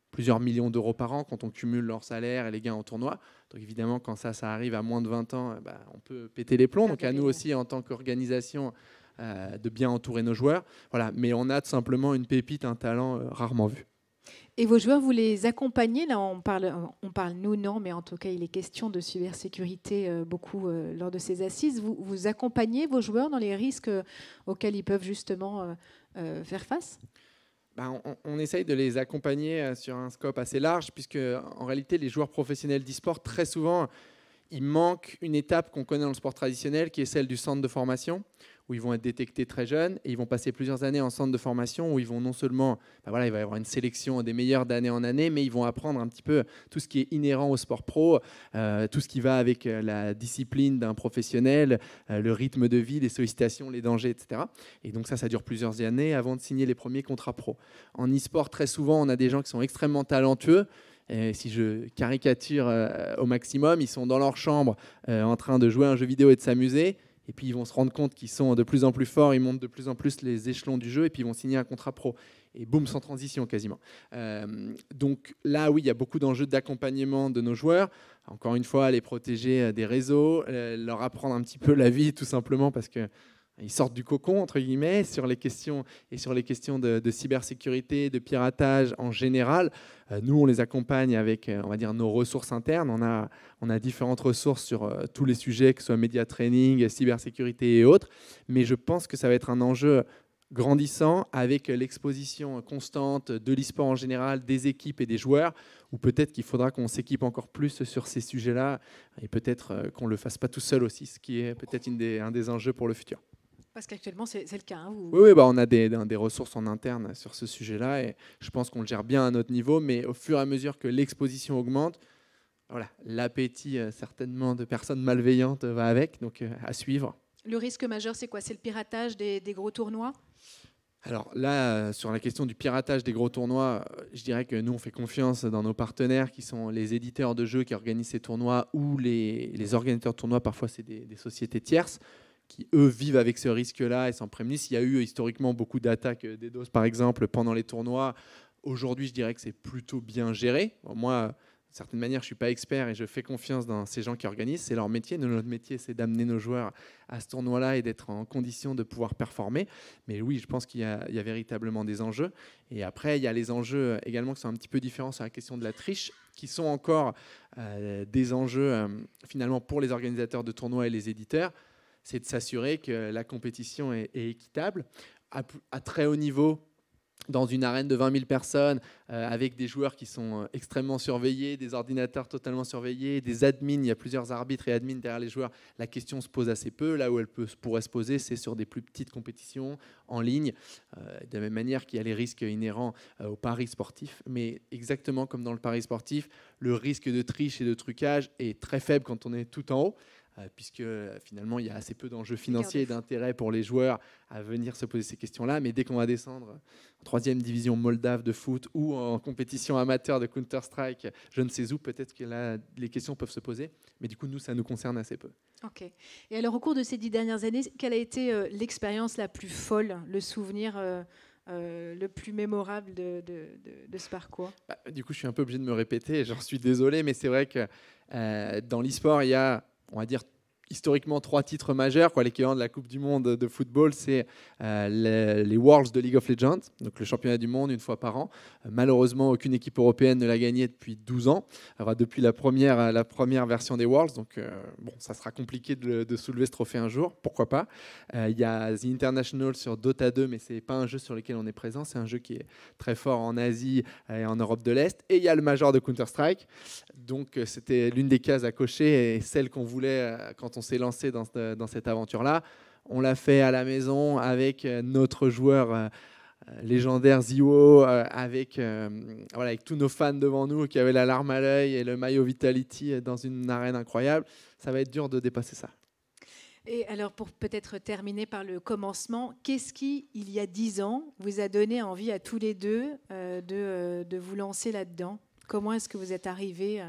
Speaker 5: plusieurs millions d'euros par an quand on cumule leur salaire et les gains en tournoi. Donc évidemment, quand ça arrive à moins de 20 ans, on peut péter les plombs. Donc à nous aussi, en tant qu'organisation, de bien entourer nos joueurs. Mais on a tout simplement une pépite, un talent rarement vu.
Speaker 2: Et vos joueurs, vous les accompagnez? Là, on parle nous, non, mais en tout cas, il est question de cybersécurité beaucoup lors de ces assises. Vous accompagnez vos joueurs dans les risques auxquels ils peuvent justement faire face?
Speaker 5: On essaye de les accompagner sur un scope assez large, puisque en réalité, les joueurs professionnels d'e-sport, très souvent, il manque une étape qu'on connaît dans le sport traditionnel, qui est celle du centre de formation, où ils vont être détectés très jeunes, et ils vont passer plusieurs années en centre de formation, où ils vont non seulement, il va y avoir une sélection des meilleurs d'année en année, mais ils vont apprendre un petit peu tout ce qui est inhérent au sport pro, tout ce qui va avec la discipline d'un professionnel, le rythme de vie, les sollicitations, les dangers, etc. Et donc ça dure plusieurs années avant de signer les premiers contrats pro. En e-sport, très souvent, on a des gens qui sont extrêmement talentueux. Et si je caricature au maximum, ils sont dans leur chambre en train de jouer à un jeu vidéo et de s'amuser. Et puis ils vont se rendre compte qu'ils sont de plus en plus forts, ils montent de plus en plus les échelons du jeu, et puis ils vont signer un contrat pro. Et boum, sans transition quasiment. Donc là, oui, il y a beaucoup d'enjeux d'accompagnement de nos joueurs. Encore une fois, les protéger des réseaux, leur apprendre un petit peu la vie, tout simplement, parce que ils sortent du cocon, entre guillemets, sur les questions de cybersécurité, de piratage en général. Nous, on les accompagne avec, on va dire, nos ressources internes. On a différentes ressources sur tous les sujets, que ce soit média training, cybersécurité et autres. Mais je pense que ça va être un enjeu grandissant avec l'exposition constante de l'e-sport en général, des équipes et des joueurs, ou peut-être qu'il faudra qu'on s'équipe encore plus sur ces sujets-là, et peut-être qu'on ne le fasse pas tout seul aussi, ce qui est peut-être un des enjeux pour le futur.
Speaker 2: Parce qu'actuellement, c'est le cas.
Speaker 5: Oui, on a des ressources en interne sur ce sujet-là, et je pense qu'on le gère bien à notre niveau, mais au fur et à mesure que l'exposition augmente, l'appétit certainement de personnes malveillantes va avec, donc à suivre.
Speaker 2: Le risque majeur, c'est quoi? C'est le piratage des gros tournois?
Speaker 5: Alors là, sur la question du piratage des gros tournois, je dirais que nous, on fait confiance dans nos partenaires qui sont les éditeurs de jeux qui organisent ces tournois, ou les organisateurs de tournois, parfois c'est des sociétés tierces, eux, vivent avec ce risque-là et s'en prémunissent. Il y a eu historiquement beaucoup d'attaques DDoS, par exemple, pendant les tournois. Aujourd'hui, je dirais que c'est plutôt bien géré. Moi, d'une certaine manière, je ne suis pas expert et je fais confiance dans ces gens qui organisent. C'est leur métier. Notre métier, c'est d'amener nos joueurs à ce tournoi-là et d'être en condition de pouvoir performer. Mais oui, je pense qu'il y a véritablement des enjeux. Et après, il y a les enjeux également qui sont un petit peu différents sur la question de la triche, qui sont encore des enjeux finalement pour les organisateurs de tournois et les éditeurs. C'est de s'assurer que la compétition est équitable. À très haut niveau, dans une arène de 20 000 personnes, avec des joueurs qui sont extrêmement surveillés, des ordinateurs totalement surveillés, des admins, il y a plusieurs arbitres et admins derrière les joueurs, la question se pose assez peu. Là où elle pourrait se poser, c'est sur des plus petites compétitions en ligne, de la même manière qu'il y a les risques inhérents au paris sportif. Mais exactement comme dans le paris sportif, le risque de triche et de trucage est très faible quand on est tout en haut, puisque finalement il y a assez peu d'enjeux financiers et d'intérêt pour les joueurs à venir se poser ces questions-là. Mais dès qu'on va descendre en 3e division moldave de foot ou en compétition amateur de Counter-Strike, je ne sais où, peut-être que là les questions peuvent se poser. Mais du coup, nous, ça nous concerne assez peu.
Speaker 2: Ok. Et alors, au cours de ces 10 dernières années, quelle a été l'expérience la plus folle, le souvenir le plus mémorable de ce parcours?
Speaker 5: Du coup, je suis un peu obligé de me répéter, j'en suis désolé, mais c'est vrai que dans l'e-sport, il y a, on va dire, historiquement 3 titres majeurs, l'équivalent de la Coupe du Monde de football, c'est les Worlds de League of Legends, donc le championnat du monde une fois par an. Malheureusement, aucune équipe européenne ne l'a gagné depuis 12 ans, alors, depuis la première version des Worlds, donc ça sera compliqué de soulever ce trophée un jour, pourquoi pas. Il y a The International sur Dota 2, mais ce n'est pas un jeu sur lequel on est présent, c'est un jeu qui est très fort en Asie et en Europe de l'Est. Et il y a le Major de Counter-Strike, donc c'était l'une des cases à cocher et celle qu'on voulait quand on s'est lancé dans cette aventure-là. On l'a fait à la maison avec notre joueur légendaire Ziwo, avec tous nos fans devant nous qui avaient la larme à l'œil et le maillot Vitality dans une arène incroyable. Ça va être dur de dépasser ça.
Speaker 2: Et alors, pour peut-être terminer par le commencement, qu'est-ce qui, il y a 10 ans, vous a donné envie à tous les deux de vous lancer là-dedans? Comment est-ce que vous êtes arrivés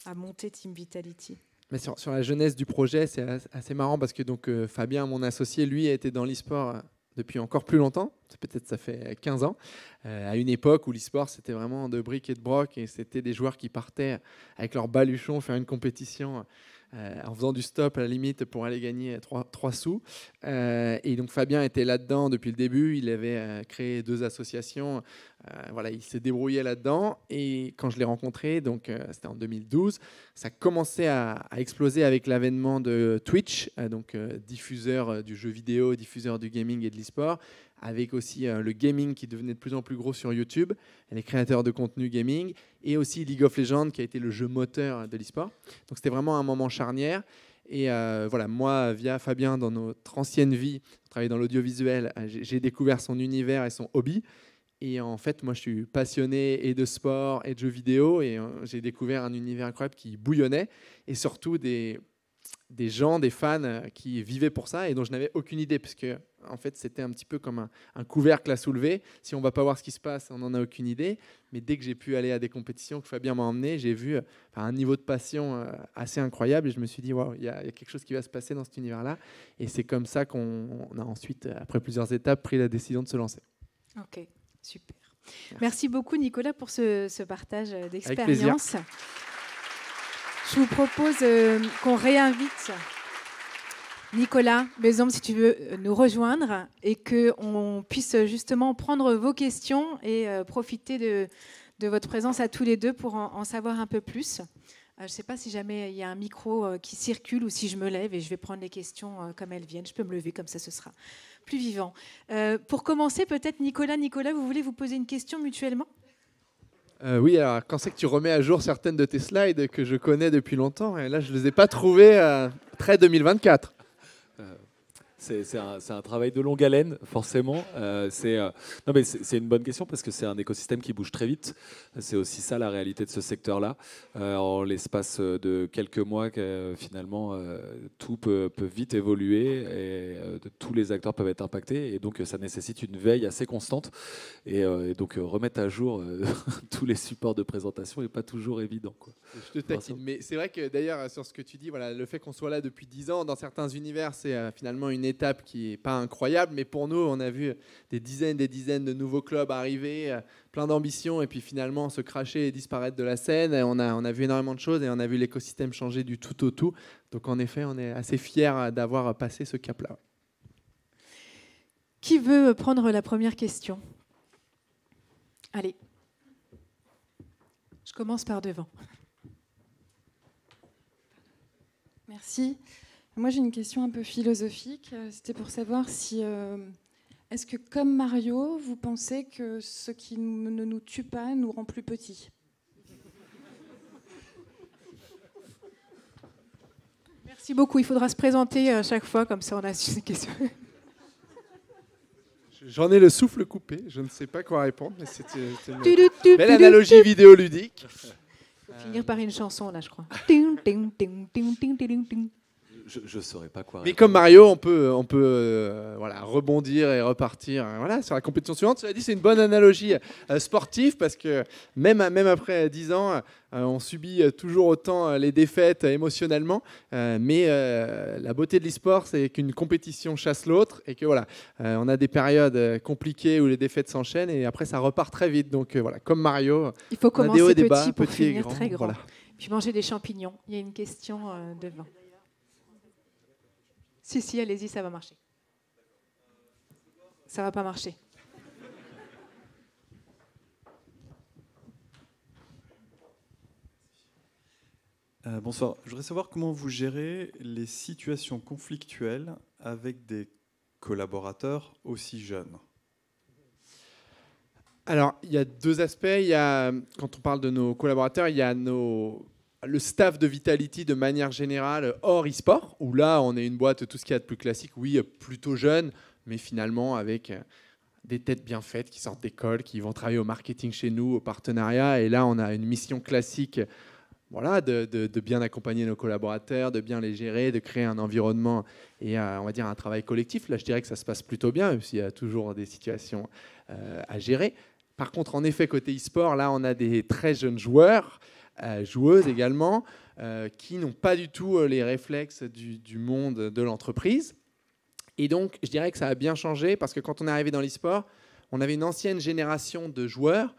Speaker 2: à monter Team Vitality?
Speaker 5: Mais sur la jeunesse du projet, c'est assez marrant parce que donc, Fabien, mon associé, lui, a été dans l'e-sport depuis encore plus longtemps. Peut-être ça fait 15 ans. À une époque où l'e-sport, c'était vraiment de briques et de broc et c'était des joueurs qui partaient avec leur baluchon faire une compétition en faisant du stop à la limite pour aller gagner 3 sous. Et donc Fabien était là-dedans depuis le début. Il avait créé 2 associations. Il s'est débrouillé là-dedans. Et quand je l'ai rencontré, donc c'était en 2012, ça commençait à exploser avec l'avènement de Twitch, diffuseur du jeu vidéo, diffuseur du gaming et de l'e-sport, avec aussi le gaming qui devenait de plus en plus gros sur YouTube, et les créateurs de contenu gaming, et aussi League of Legends qui a été le jeu moteur de l'e-sport. Donc c'était vraiment un moment charnière. Et moi, via Fabien, dans notre ancienne vie, on travaillait dans l'audiovisuel, j'ai découvert son univers et son hobby. Et en fait, moi, je suis passionné et de sport et de jeux vidéo, et j'ai découvert un univers incroyable qui bouillonnait, et surtout des gens, des fans qui vivaient pour ça et dont je n'avais aucune idée, parce que en fait, c'était un petit peu comme un couvercle à soulever. Si on ne va pas voir ce qui se passe, on n'en a aucune idée. Mais dès que j'ai pu aller à des compétitions que Fabien m'a emmené, j'ai vu un niveau de passion assez incroyable, et je me suis dit, waouh, il y a quelque chose qui va se passer dans cet univers-là. Et c'est comme ça qu'on a ensuite, après plusieurs étapes, pris la décision de se lancer.
Speaker 2: Ok, super. Merci beaucoup, Nicolas, pour ce partage d'expérience.
Speaker 5: Avec plaisir.
Speaker 2: Je vous propose qu'on réinvite Nicolas Bézombe, si tu veux nous rejoindre, et qu'on puisse justement prendre vos questions et profiter de votre présence à tous les deux pour en savoir un peu plus. Je ne sais pas si jamais il y a un micro qui circule ou si je me lève et je vais prendre les questions comme elles viennent. Je peux me lever, comme ça ce sera plus vivant. Pour commencer, peut-être Nicolas, vous voulez vous poser une question mutuellement ?
Speaker 5: Oui, alors quand c'est que tu remets à jour certaines de tes slides que je connais depuis longtemps, et là je ne les ai pas trouvées très 2024.
Speaker 3: C'est un travail de longue haleine, forcément. Non, mais c'est une bonne question parce que c'est un écosystème qui bouge très vite. C'est aussi ça la réalité de ce secteur-là. En l'espace de quelques mois, finalement, tout peut vite évoluer et tous les acteurs peuvent être impactés. Et donc, ça nécessite une veille assez constante. Et donc, remettre à jour tous les supports de présentation n'est pas toujours évident, quoi.
Speaker 5: Je te taquine, mais c'est vrai que d'ailleurs, sur ce que tu dis, voilà, le fait qu'on soit là depuis 10 ans, dans certains univers, c'est finalement une étape qui n'est pas incroyable, mais pour nous, on a vu des dizaines de nouveaux clubs arriver, plein d'ambitions, et puis finalement se cracher et disparaître de la scène. On a vu énormément de choses et on a vu l'écosystème changer du tout au tout. Donc en effet, on est assez fiers d'avoir passé ce cap-là.
Speaker 2: Qui veut prendre la première question? Allez. Je commence par devant.
Speaker 6: Merci. Moi, j'ai une question un peu philosophique. C'était pour savoir si, est-ce que, comme Mario, vous pensez que ce qui ne nous tue pas nous rend plus petits?
Speaker 2: Merci beaucoup. Il faudra se présenter à chaque fois, comme ça on a une question.
Speaker 5: J'en ai le souffle coupé. Je ne sais pas quoi répondre, mais c'était une belle analogie vidéoludique.
Speaker 2: Il faut finir par une chanson, là, je crois.
Speaker 3: Je ne saurais pas quoi
Speaker 5: Mais
Speaker 3: répondre.
Speaker 5: comme Mario, on peut voilà, rebondir et repartir voilà, sur la compétition suivante. Cela dit, c'est une bonne analogie sportive parce que même après 10 ans, on subit toujours autant les défaites émotionnellement. Mais la beauté de l'e-sport, c'est qu'une compétition chasse l'autre et que voilà, on a des périodes compliquées où les défaites s'enchaînent et après ça repart très vite. Donc voilà, comme Mario,
Speaker 2: il faut
Speaker 5: on a des hauts
Speaker 2: commencer
Speaker 5: et des bas,
Speaker 2: petit pour
Speaker 5: petit et
Speaker 2: finir
Speaker 5: grand.
Speaker 2: très grand.
Speaker 5: Voilà.
Speaker 2: Puis manger des champignons. Il y a une question devant. Si, allez-y, ça va marcher. Ça va pas marcher.
Speaker 7: Bonsoir. Je voudrais savoir comment vous gérez les situations conflictuelles avec des collaborateurs aussi jeunes.
Speaker 5: Alors, il y a deux aspects. Quand on parle de nos collaborateurs, il y a le staff de Vitality de manière générale hors e-sport, où là, on est une boîte, tout ce qu'il y a de plus classique, oui, plutôt jeune, mais finalement avec des têtes bien faites qui sortent d'école, qui vont travailler au marketing chez nous, au partenariat. Et là, on a une mission classique voilà, de bien accompagner nos collaborateurs, de bien les gérer, de créer un environnement et on va dire un travail collectif. Là, je dirais que ça se passe plutôt bien, même s'il y a toujours des situations à gérer. Par contre, en effet, côté e-sport, là, on a des très jeunes joueurs, joueuses également, qui n'ont pas du tout les réflexes du monde de l'entreprise. Et donc, je dirais que ça a bien changé parce que quand on est arrivé dans l'e-sport, on avait une ancienne génération de joueurs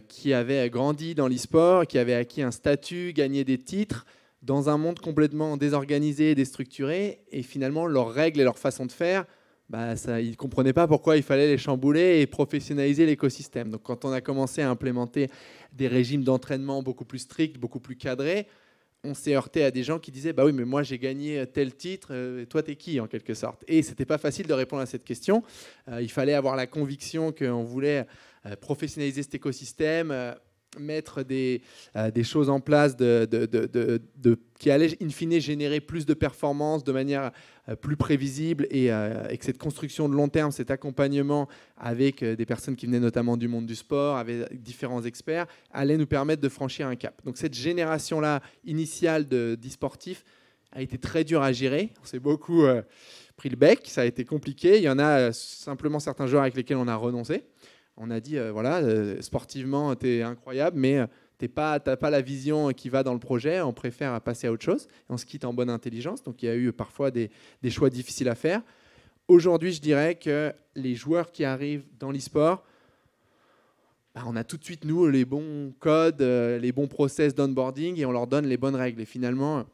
Speaker 5: qui avaient grandi dans l'e-sport, qui avaient acquis un statut, gagné des titres, dans un monde complètement désorganisé, déstructuré. Et finalement, leurs règles et leur façon de faire, ils ne comprenaient pas pourquoi il fallait les chambouler et professionnaliser l'écosystème. Donc quand on a commencé à implémenter des régimes d'entraînement beaucoup plus stricts, beaucoup plus cadrés, on s'est heurté à des gens qui disaient « bah oui, mais moi j'ai gagné tel titre, et toi t'es qui ?» en quelque sorte. Et ce n'était pas facile de répondre à cette question. Il fallait avoir la conviction qu'on voulait professionnaliser cet écosystème, mettre des choses en place qui allaient in fine générer plus de performances de manière plus prévisible et que cette construction de long terme, cet accompagnement avec des personnes qui venaient notamment du monde du sport, avec différents experts, allait nous permettre de franchir un cap. Donc cette génération-là initiale d'e-sportifs a été très dure à gérer. On s'est beaucoup pris le bec, ça a été compliqué. Il y en a simplement certains joueurs avec lesquels on a renoncé. On a dit, sportivement, tu es incroyable, mais tu n'as pas la vision qui va dans le projet, on préfère passer à autre chose. Et on se quitte en bonne intelligence. Donc, il y a eu parfois des choix difficiles à faire. Aujourd'hui, je dirais que les joueurs qui arrivent dans l'e-sport, on a tout de suite, nous, les bons codes, les bons process d'onboarding et on leur donne les bonnes règles. Et finalement,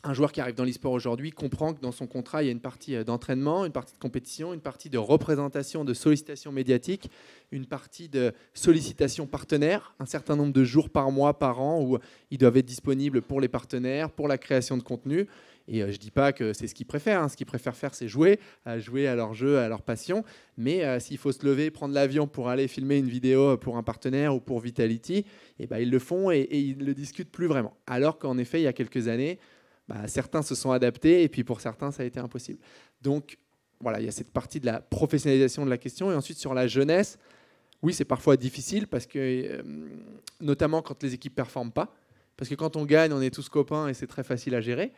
Speaker 5: un joueur qui arrive dans l'e-sport aujourd'hui comprend que dans son contrat, il y a une partie d'entraînement, une partie de compétition, une partie de représentation, de sollicitation médiatique, une partie de sollicitation partenaire, un certain nombre de jours par mois, par an, où ils doivent être disponibles pour les partenaires, pour la création de contenu. Et je ne dis pas que c'est ce qu'ils préfèrent. Ce qu'ils préfèrent faire, c'est jouer à leur jeu, à leur passion. Mais s'il faut se lever, prendre l'avion pour aller filmer une vidéo pour un partenaire ou pour Vitality, ils le font et ils ne le discutent plus vraiment. Alors qu'en effet, il y a quelques années, certains se sont adaptés et puis pour certains, ça a été impossible. Donc, voilà, il y a cette partie de la professionnalisation de la question. Et ensuite, sur la jeunesse, oui, c'est parfois difficile parce que, notamment quand les équipes ne performent pas. Parce que quand on gagne, on est tous copains et c'est très facile à gérer.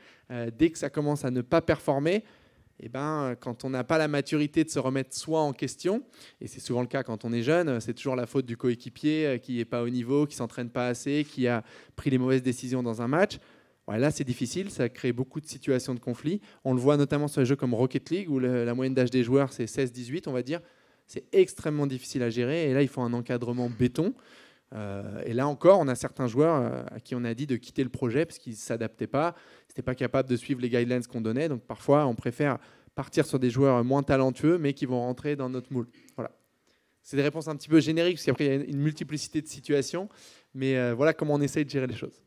Speaker 5: Dès que ça commence à ne pas performer, eh ben, quand on n'a pas la maturité de se remettre soi en question, et c'est souvent le cas quand on est jeune, c'est toujours la faute du coéquipier qui n'est pas au niveau, qui ne s'entraîne pas assez, qui a pris les mauvaises décisions dans un match. Ouais, là, c'est difficile, ça crée beaucoup de situations de conflit. On le voit notamment sur les jeux comme Rocket League, où la moyenne d'âge des joueurs, c'est 16-18, on va dire. C'est extrêmement difficile à gérer, et là, il faut un encadrement béton. Et là encore, on a certains joueurs à qui on a dit de quitter le projet parce qu'ils ne s'adaptaient pas, ils n'étaient pas capables de suivre les guidelines qu'on donnait. Donc parfois, on préfère partir sur des joueurs moins talentueux, mais qui vont rentrer dans notre moule. Voilà. C'est des réponses un petit peu génériques, parce qu'après, il y a une multiplicité de situations. Mais voilà comment on essaye de gérer les choses.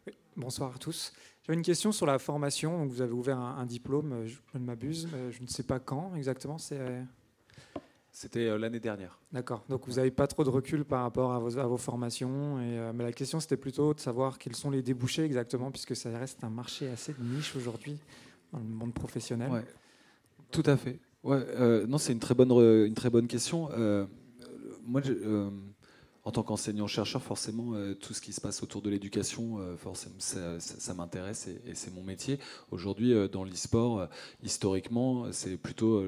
Speaker 8: Oui, bonsoir à tous. J'avais une question sur la formation. Donc vous avez ouvert un diplôme, je ne m'abuse, je ne sais pas quand exactement.
Speaker 3: C'était l'année dernière.
Speaker 8: D'accord. Donc vous n'avez pas trop de recul par rapport à vos formations. Mais la question, c'était plutôt de savoir quels sont les débouchés exactement, puisque ça reste un marché assez de niche aujourd'hui dans le monde professionnel.
Speaker 3: Ouais, tout à fait. Ouais, non, c'est une très bonne question. Moi, en tant qu'enseignant-chercheur, forcément, tout ce qui se passe autour de l'éducation, forcément, ça m'intéresse et c'est mon métier. Aujourd'hui, dans l'e-sport, historiquement, c'est plutôt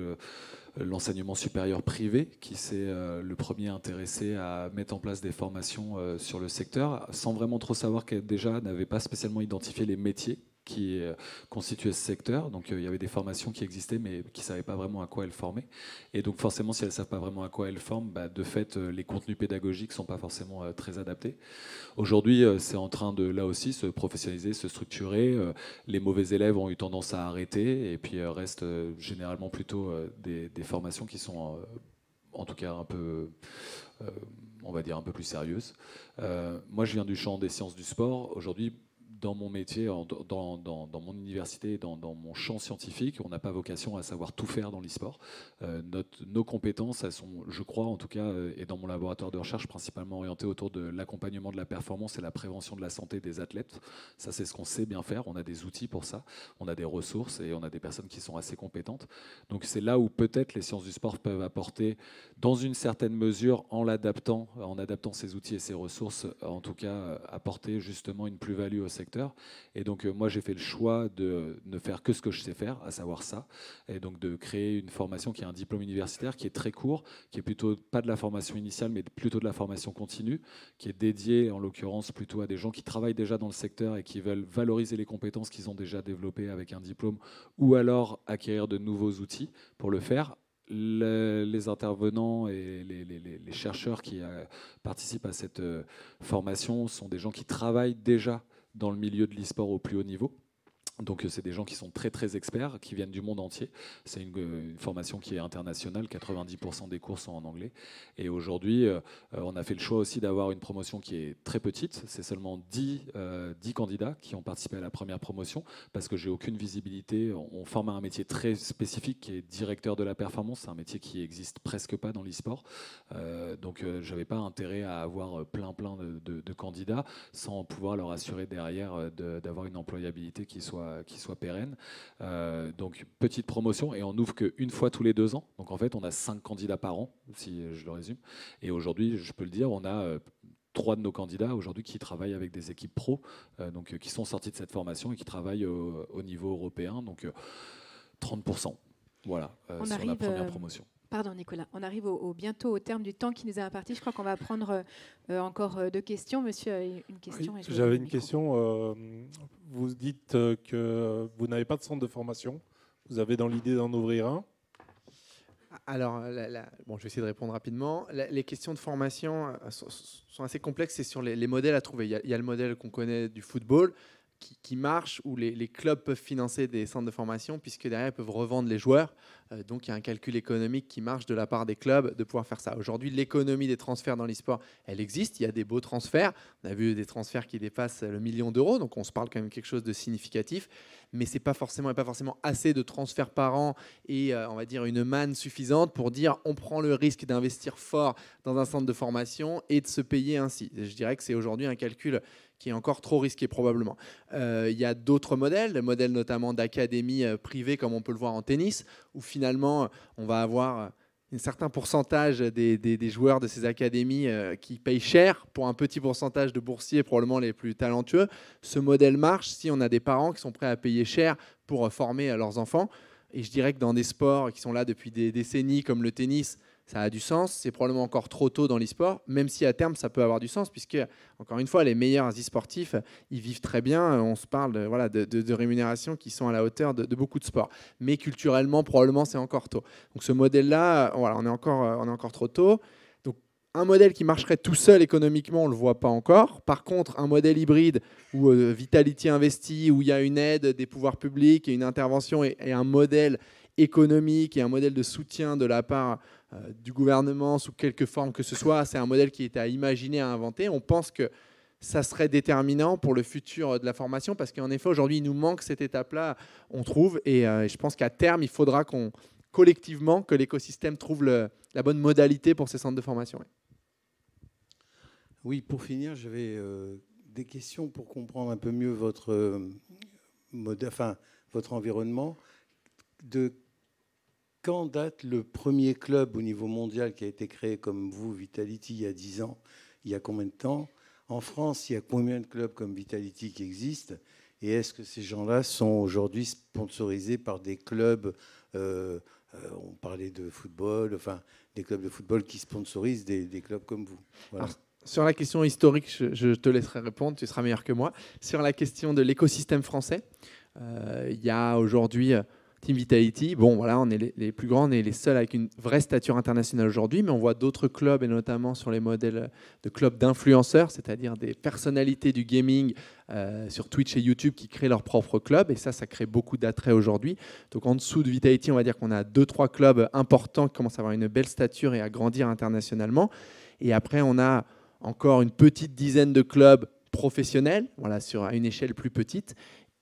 Speaker 3: l'enseignement supérieur privé qui s'est le premier intéressé à mettre en place des formations sur le secteur, sans vraiment trop savoir qu'elle déjà n'avait pas spécialement identifié les métiers qui constituaient ce secteur. Donc il y avait des formations qui existaient mais qui ne savaient pas vraiment à quoi elles formaient. Et donc forcément, si elles ne savent pas vraiment à quoi elles forment, de fait, les contenus pédagogiques ne sont pas forcément très adaptés. Aujourd'hui, c'est en train de, là aussi, se professionnaliser, se structurer. Les mauvais élèves ont eu tendance à arrêter et puis restent généralement plutôt des formations qui sont en tout cas un peu... on va dire un peu plus sérieuses. Moi, je viens du champ des sciences du sport. Aujourd'hui, dans mon métier, dans mon université, dans mon champ scientifique, on n'a pas vocation à savoir tout faire dans l'e-sport. Nos compétences, elles sont, je crois en tout cas, et dans mon laboratoire de recherche, principalement orientées autour de l'accompagnement de la performance et la prévention de la santé des athlètes. Ça, c'est ce qu'on sait bien faire. On a des outils pour ça, on a des ressources et on a des personnes qui sont assez compétentes. Donc c'est là où peut-être les sciences du sport peuvent apporter, dans une certaine mesure, en adaptant ces outils et ces ressources, en tout cas, apporter justement une plus-value au secteur. Et donc moi j'ai fait le choix de ne faire que ce que je sais faire, à savoir ça, et donc de créer une formation qui est un diplôme universitaire qui est très court, qui est plutôt pas de la formation initiale mais plutôt de la formation continue, qui est dédiée en l'occurrence plutôt à des gens qui travaillent déjà dans le secteur et qui veulent valoriser les compétences qu'ils ont déjà développées avec un diplôme ou alors acquérir de nouveaux outils pour le faire. Les intervenants et les chercheurs qui participent à cette formation sont des gens qui travaillent déjà dans le milieu de l'e-sport au plus haut niveau. Donc c'est des gens qui sont très très experts, qui viennent du monde entier. C'est une formation qui est internationale, 90% des cours sont en anglais. Et aujourd'hui, on a fait le choix aussi d'avoir une promotion qui est très petite. C'est seulement 10 candidats qui ont participé à la première promotion, parce que j'ai aucune visibilité. On forme à un métier très spécifique qui est directeur de la performance. C'est un métier qui n'existe presque pas dans l'e-sport. Donc je n'avais pas intérêt à avoir plein de candidats sans pouvoir leur assurer derrière d'avoir une employabilité qui soit pérenne. Donc petite promotion et on n'ouvre qu'une fois tous les 2 ans. Donc en fait on a 5 candidats par an, si je le résume. Et aujourd'hui, je peux le dire, on a 3 de nos candidats aujourd'hui qui travaillent avec des équipes pro, donc qui sont sortis de cette formation et qui travaillent au niveau européen. Donc 30%. Voilà, sur la première promotion.
Speaker 2: Pardon Nicolas, on arrive bientôt au terme du temps qui nous est imparti. Je crois qu'on va prendre encore 2 questions. Monsieur a une question.
Speaker 9: Oui, j'avais une question. Vous dites que vous n'avez pas de centre de formation. Vous avez dans l'idée d'en ouvrir un?
Speaker 5: Alors, bon, je vais essayer de répondre rapidement. Les questions de formation sont assez complexes. C'est sur les modèles à trouver. Il y a le modèle qu'on connaît du football qui marche, où les clubs peuvent financer des centres de formation, puisque derrière, ils peuvent revendre les joueurs. Donc, il y a un calcul économique qui marche de la part des clubs de pouvoir faire ça. Aujourd'hui, l'économie des transferts dans l'e-sport, elle existe. Il y a des beaux transferts. On a vu des transferts qui dépassent le 1 million d'euros. Donc, on se parle quand même de quelque chose de significatif. Mais ce n'est pas forcément assez de transferts par an et, on va dire, une manne suffisante pour dire on prend le risque d'investir fort dans un centre de formation et de se payer ainsi. Je dirais que c'est aujourd'hui un calcul qui est encore trop risqué probablement. Il y a d'autres modèles, des modèles notamment d'académies privées comme on peut le voir en tennis, où finalement on va avoir un certain pourcentage des joueurs de ces académies qui payent cher pour un petit pourcentage de boursiers probablement les plus talentueux. Ce modèle marche si on a des parents qui sont prêts à payer cher pour former leurs enfants. Et je dirais que dans des sports qui sont là depuis des décennies comme le tennis, ça a du sens. C'est probablement encore trop tôt dans l'e-sport, même si à terme ça peut avoir du sens, puisque encore une fois les meilleurs e-sportifs, ils vivent très bien. On se parle de rémunérations qui sont à la hauteur de beaucoup de sports. Mais culturellement, probablement c'est encore tôt. Donc ce modèle-là, voilà, on est encore trop tôt. Donc un modèle qui marcherait tout seul économiquement, on ne le voit pas encore. Par contre, un modèle hybride où Vitality investit, où il y a une aide des pouvoirs publics et une intervention et un modèle économique et un modèle de soutien de la part du gouvernement sous quelque forme que ce soit, c'est un modèle qui est à imaginer, à inventer. On pense que ça serait déterminant pour le futur de la formation parce qu'en effet, aujourd'hui, il nous manque cette étape-là, on trouve. Et je pense qu'à terme, il faudra collectivement que l'écosystème trouve la bonne modalité pour ces centres de formation.
Speaker 10: Oui, pour finir, j'avais des questions pour comprendre un peu mieux votre environnement. De quand date le premier club au niveau mondial qui a été créé comme vous, Vitality, il y a 10 ans? Il y a combien de temps? En France, il y a combien de clubs comme Vitality qui existent? Et est-ce que ces gens-là sont aujourd'hui sponsorisés par des clubs on parlait de football, enfin des clubs de football qui sponsorisent des clubs comme vous. Voilà.
Speaker 5: Alors, sur la question historique, je te laisserai répondre, tu seras meilleur que moi. Sur la question de l'écosystème français, il y a aujourd'hui Team Vitality. Bon, voilà, on est les plus grands, on est les seuls avec une vraie stature internationale aujourd'hui, mais on voit d'autres clubs, et notamment sur les modèles de clubs d'influenceurs, c'est-à-dire des personnalités du gaming sur Twitch et YouTube qui créent leur propre club, et ça crée beaucoup d'attrait aujourd'hui. Donc en dessous de Vitality, on va dire qu'on a 2-3 clubs importants qui commencent à avoir une belle stature et à grandir internationalement. Et après, on a encore une petite dizaine de clubs professionnels, voilà, à une échelle plus petite.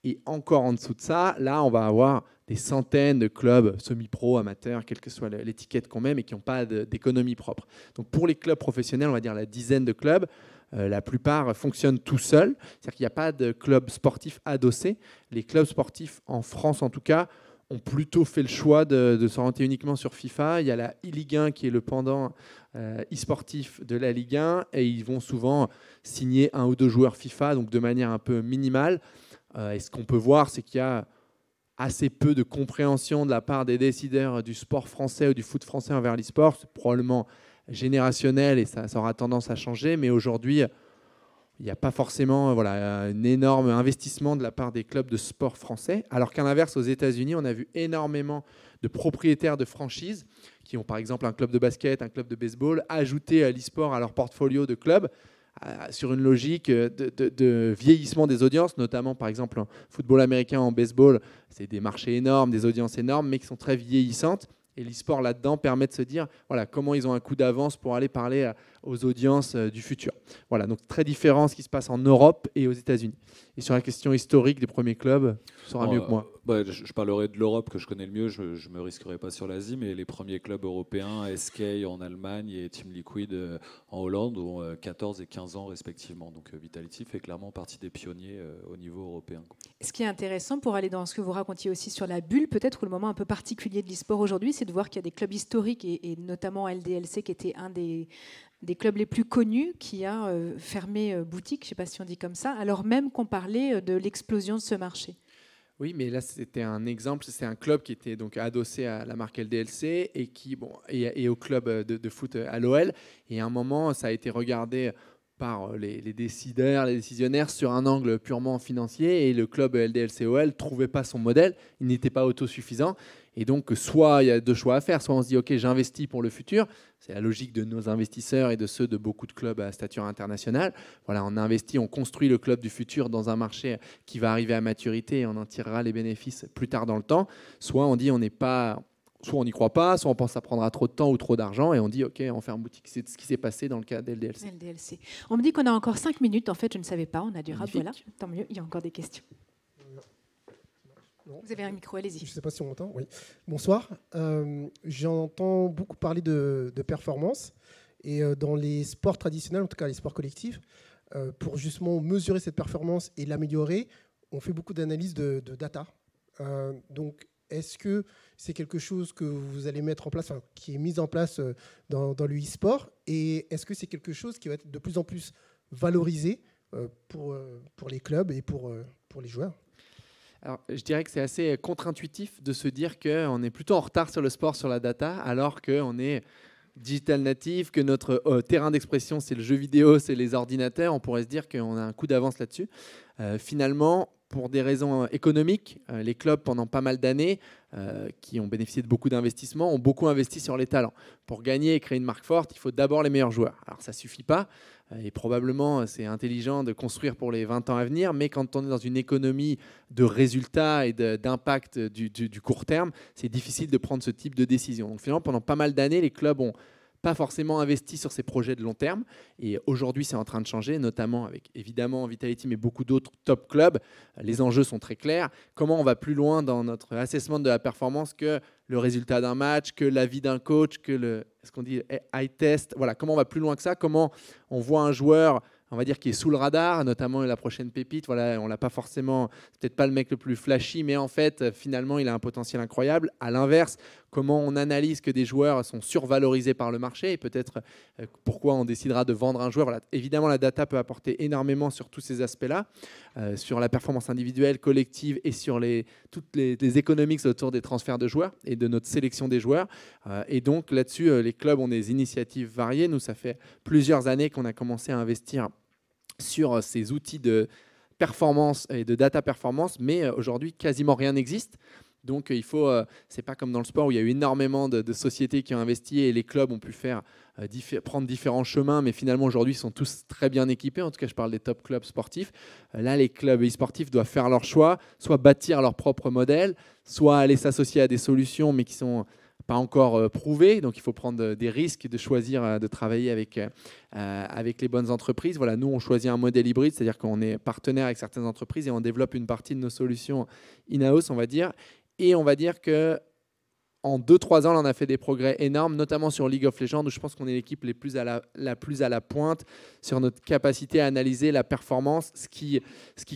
Speaker 5: Et encore en dessous de ça, là, on va avoir des centaines de clubs semi-pro, amateurs, quelle que soit l'étiquette qu'on met, mais qui n'ont pas d'économie propre. Donc pour les clubs professionnels, on va dire la dizaine de clubs, la plupart fonctionnent tout seuls. C'est-à-dire qu'il n'y a pas de club sportif adossé. Les clubs sportifs, en France en tout cas, ont plutôt fait le choix de s'orienter uniquement sur FIFA. Il y a la e-Ligue 1 qui est le pendant e-sportif de la Ligue 1, et ils vont souvent signer 1 ou 2 joueurs FIFA, donc de manière un peu minimale. Et ce qu'on peut voir, c'est qu'il y a assez peu de compréhension de la part des décideurs du sport français ou du foot français envers l'e-sport. C'est probablement générationnel et ça aura tendance à changer, mais aujourd'hui, il n'y a pas forcément un énorme investissement de la part des clubs de sport français, alors qu'à l'inverse, aux États-Unis, on a vu énormément de propriétaires de franchises qui ont par exemple un club de basket, un club de baseball, ajouter l'e-sport à leur portfolio de clubs sur une logique de vieillissement des audiences, notamment par exemple en football américain, en baseball, c'est des marchés énormes, des audiences énormes, mais qui sont très vieillissantes. Et l'e-sport là-dedans permet de se dire comment ils ont un coup d'avance pour aller parler aux audiences du futur. Voilà, donc très différent ce qui se passe en Europe et aux États-Unis. Et sur la question historique des premiers clubs, tu sauras mieux que moi.
Speaker 3: Je parlerai de l'Europe que je connais le mieux, je ne me risquerai pas sur l'Asie, mais les premiers clubs européens, SK en Allemagne et Team Liquid en Hollande, ont 14 et 15 ans respectivement. Donc Vitality fait clairement partie des pionniers au niveau européen.
Speaker 2: Ce qui est intéressant pour aller dans ce que vous racontiez aussi sur la bulle, peut-être, ou le moment un peu particulier de l'e-sport aujourd'hui, c'est de voir qu'il y a des clubs historiques, et notamment LDLC qui était un des clubs les plus connus, qui a fermé boutique, je ne sais pas si on dit comme ça, alors même qu'on parlait de l'explosion de ce marché.
Speaker 5: Oui, mais là, c'était un exemple. C'est un club qui était donc adossé à la marque LDLC et au club de foot à l'OL. Et à un moment, ça a été regardé par les décisionnaires sur un angle purement financier, et le club LDLC-OL ne trouvait pas son modèle, il n'était pas autosuffisant. Et donc, soit il y a 2 choix à faire, soit on se dit « Ok, j'investis pour le futur ». C'est la logique de nos investisseurs et de ceux de beaucoup de clubs à stature internationale. Voilà, on investit, on construit le club du futur dans un marché qui va arriver à maturité et on en tirera les bénéfices plus tard dans le temps. Soit on dit soit on n'y croit pas, soit on pense que ça prendra trop de temps ou trop d'argent, et on dit ok, on ferme boutique. C'est ce qui s'est passé dans le cas d'LDLC.
Speaker 2: LDLC. On me dit qu'on a encore 5 minutes. En fait, je ne savais pas. On a du rap. Voilà, tant mieux. Il y a encore des questions.
Speaker 11: Non.
Speaker 2: Vous avez un micro, allez-y.
Speaker 11: Je ne sais pas si on m'entend. Oui. Bonsoir. J'entends beaucoup parler de performance, et dans les sports traditionnels, en tout cas les sports collectifs, pour justement mesurer cette performance et l'améliorer, on fait beaucoup d'analyses de data. Donc, est-ce que c'est quelque chose que vous allez mettre en place, enfin, qui est mis en place dans le e-sport? Et est-ce que c'est quelque chose qui va être de plus en plus valorisé pour les clubs et pour les joueurs?
Speaker 5: Alors, je dirais que c'est assez contre-intuitif de se dire qu'on est plutôt en retard sur le sport, sur la data, alors qu'on est digital native, que notre terrain d'expression, c'est le jeu vidéo, c'est les ordinateurs. On pourrait se dire qu'on a un coup d'avance là-dessus. Finalement, pour des raisons économiques, les clubs, pendant pas mal d'années, qui ont bénéficié de beaucoup d'investissements, ont beaucoup investi sur les talents. Pour gagner et créer une marque forte, il faut d'abord les meilleurs joueurs. Alors, ça ne suffit pas, et probablement, c'est intelligent de construire pour les 20 ans à venir, mais quand on est dans une économie de résultats et d'impact du court terme, c'est difficile de prendre ce type de décision. Donc, finalement, pendant pas mal d'années, les clubs ont pas forcément investi sur ces projets de long terme. Et aujourd'hui, c'est en train de changer, notamment avec évidemment Vitality, mais beaucoup d'autres top clubs. Les enjeux sont très clairs. Comment on va plus loin dans notre assessment de la performance que le résultat d'un match, que l'avis d'un coach, que ce qu'on dit eye test. Voilà, comment on va plus loin que ça? Comment on voit un joueur, on va dire, qui est sous le radar, notamment la prochaine pépite. Voilà, on l'a pas forcément, c'est peut-être pas le mec le plus flashy, mais en fait, finalement, il a un potentiel incroyable. À l'inverse, comment on analyse que des joueurs sont survalorisés par le marché et peut-être pourquoi on décidera de vendre un joueur. Voilà. Évidemment, la data peut apporter énormément sur tous ces aspects-là, sur la performance individuelle, collective et sur toutes les économiques autour des transferts de joueurs et de notre sélection des joueurs. Et donc là-dessus, les clubs ont des initiatives variées. Nous, ça fait plusieurs années qu'on a commencé à investir sur ces outils de performance et de data performance, mais aujourd'hui, quasiment rien n'existe. Donc, c'est pas comme dans le sport où il y a eu énormément de sociétés qui ont investi et les clubs ont pu prendre différents chemins, mais finalement, aujourd'hui, ils sont tous très bien équipés. En tout cas, je parle des top clubs sportifs. Là, les clubs e-sportifs doivent faire leur choix, soit bâtir leur propre modèle, soit aller s'associer à des solutions, mais qui sont pas encore prouvées. Donc, il faut prendre des risques de choisir de travailler avec les bonnes entreprises. Voilà, nous, on choisit un modèle hybride, c'est-à-dire qu'on est partenaire avec certaines entreprises et on développe une partie de nos solutions in-house, on va dire. Et on va dire qu'en 2-3 ans, on a fait des progrès énormes, notamment sur League of Legends, où je pense qu'on est l'équipe la plus à la pointe sur notre capacité à analyser la performance, ce qui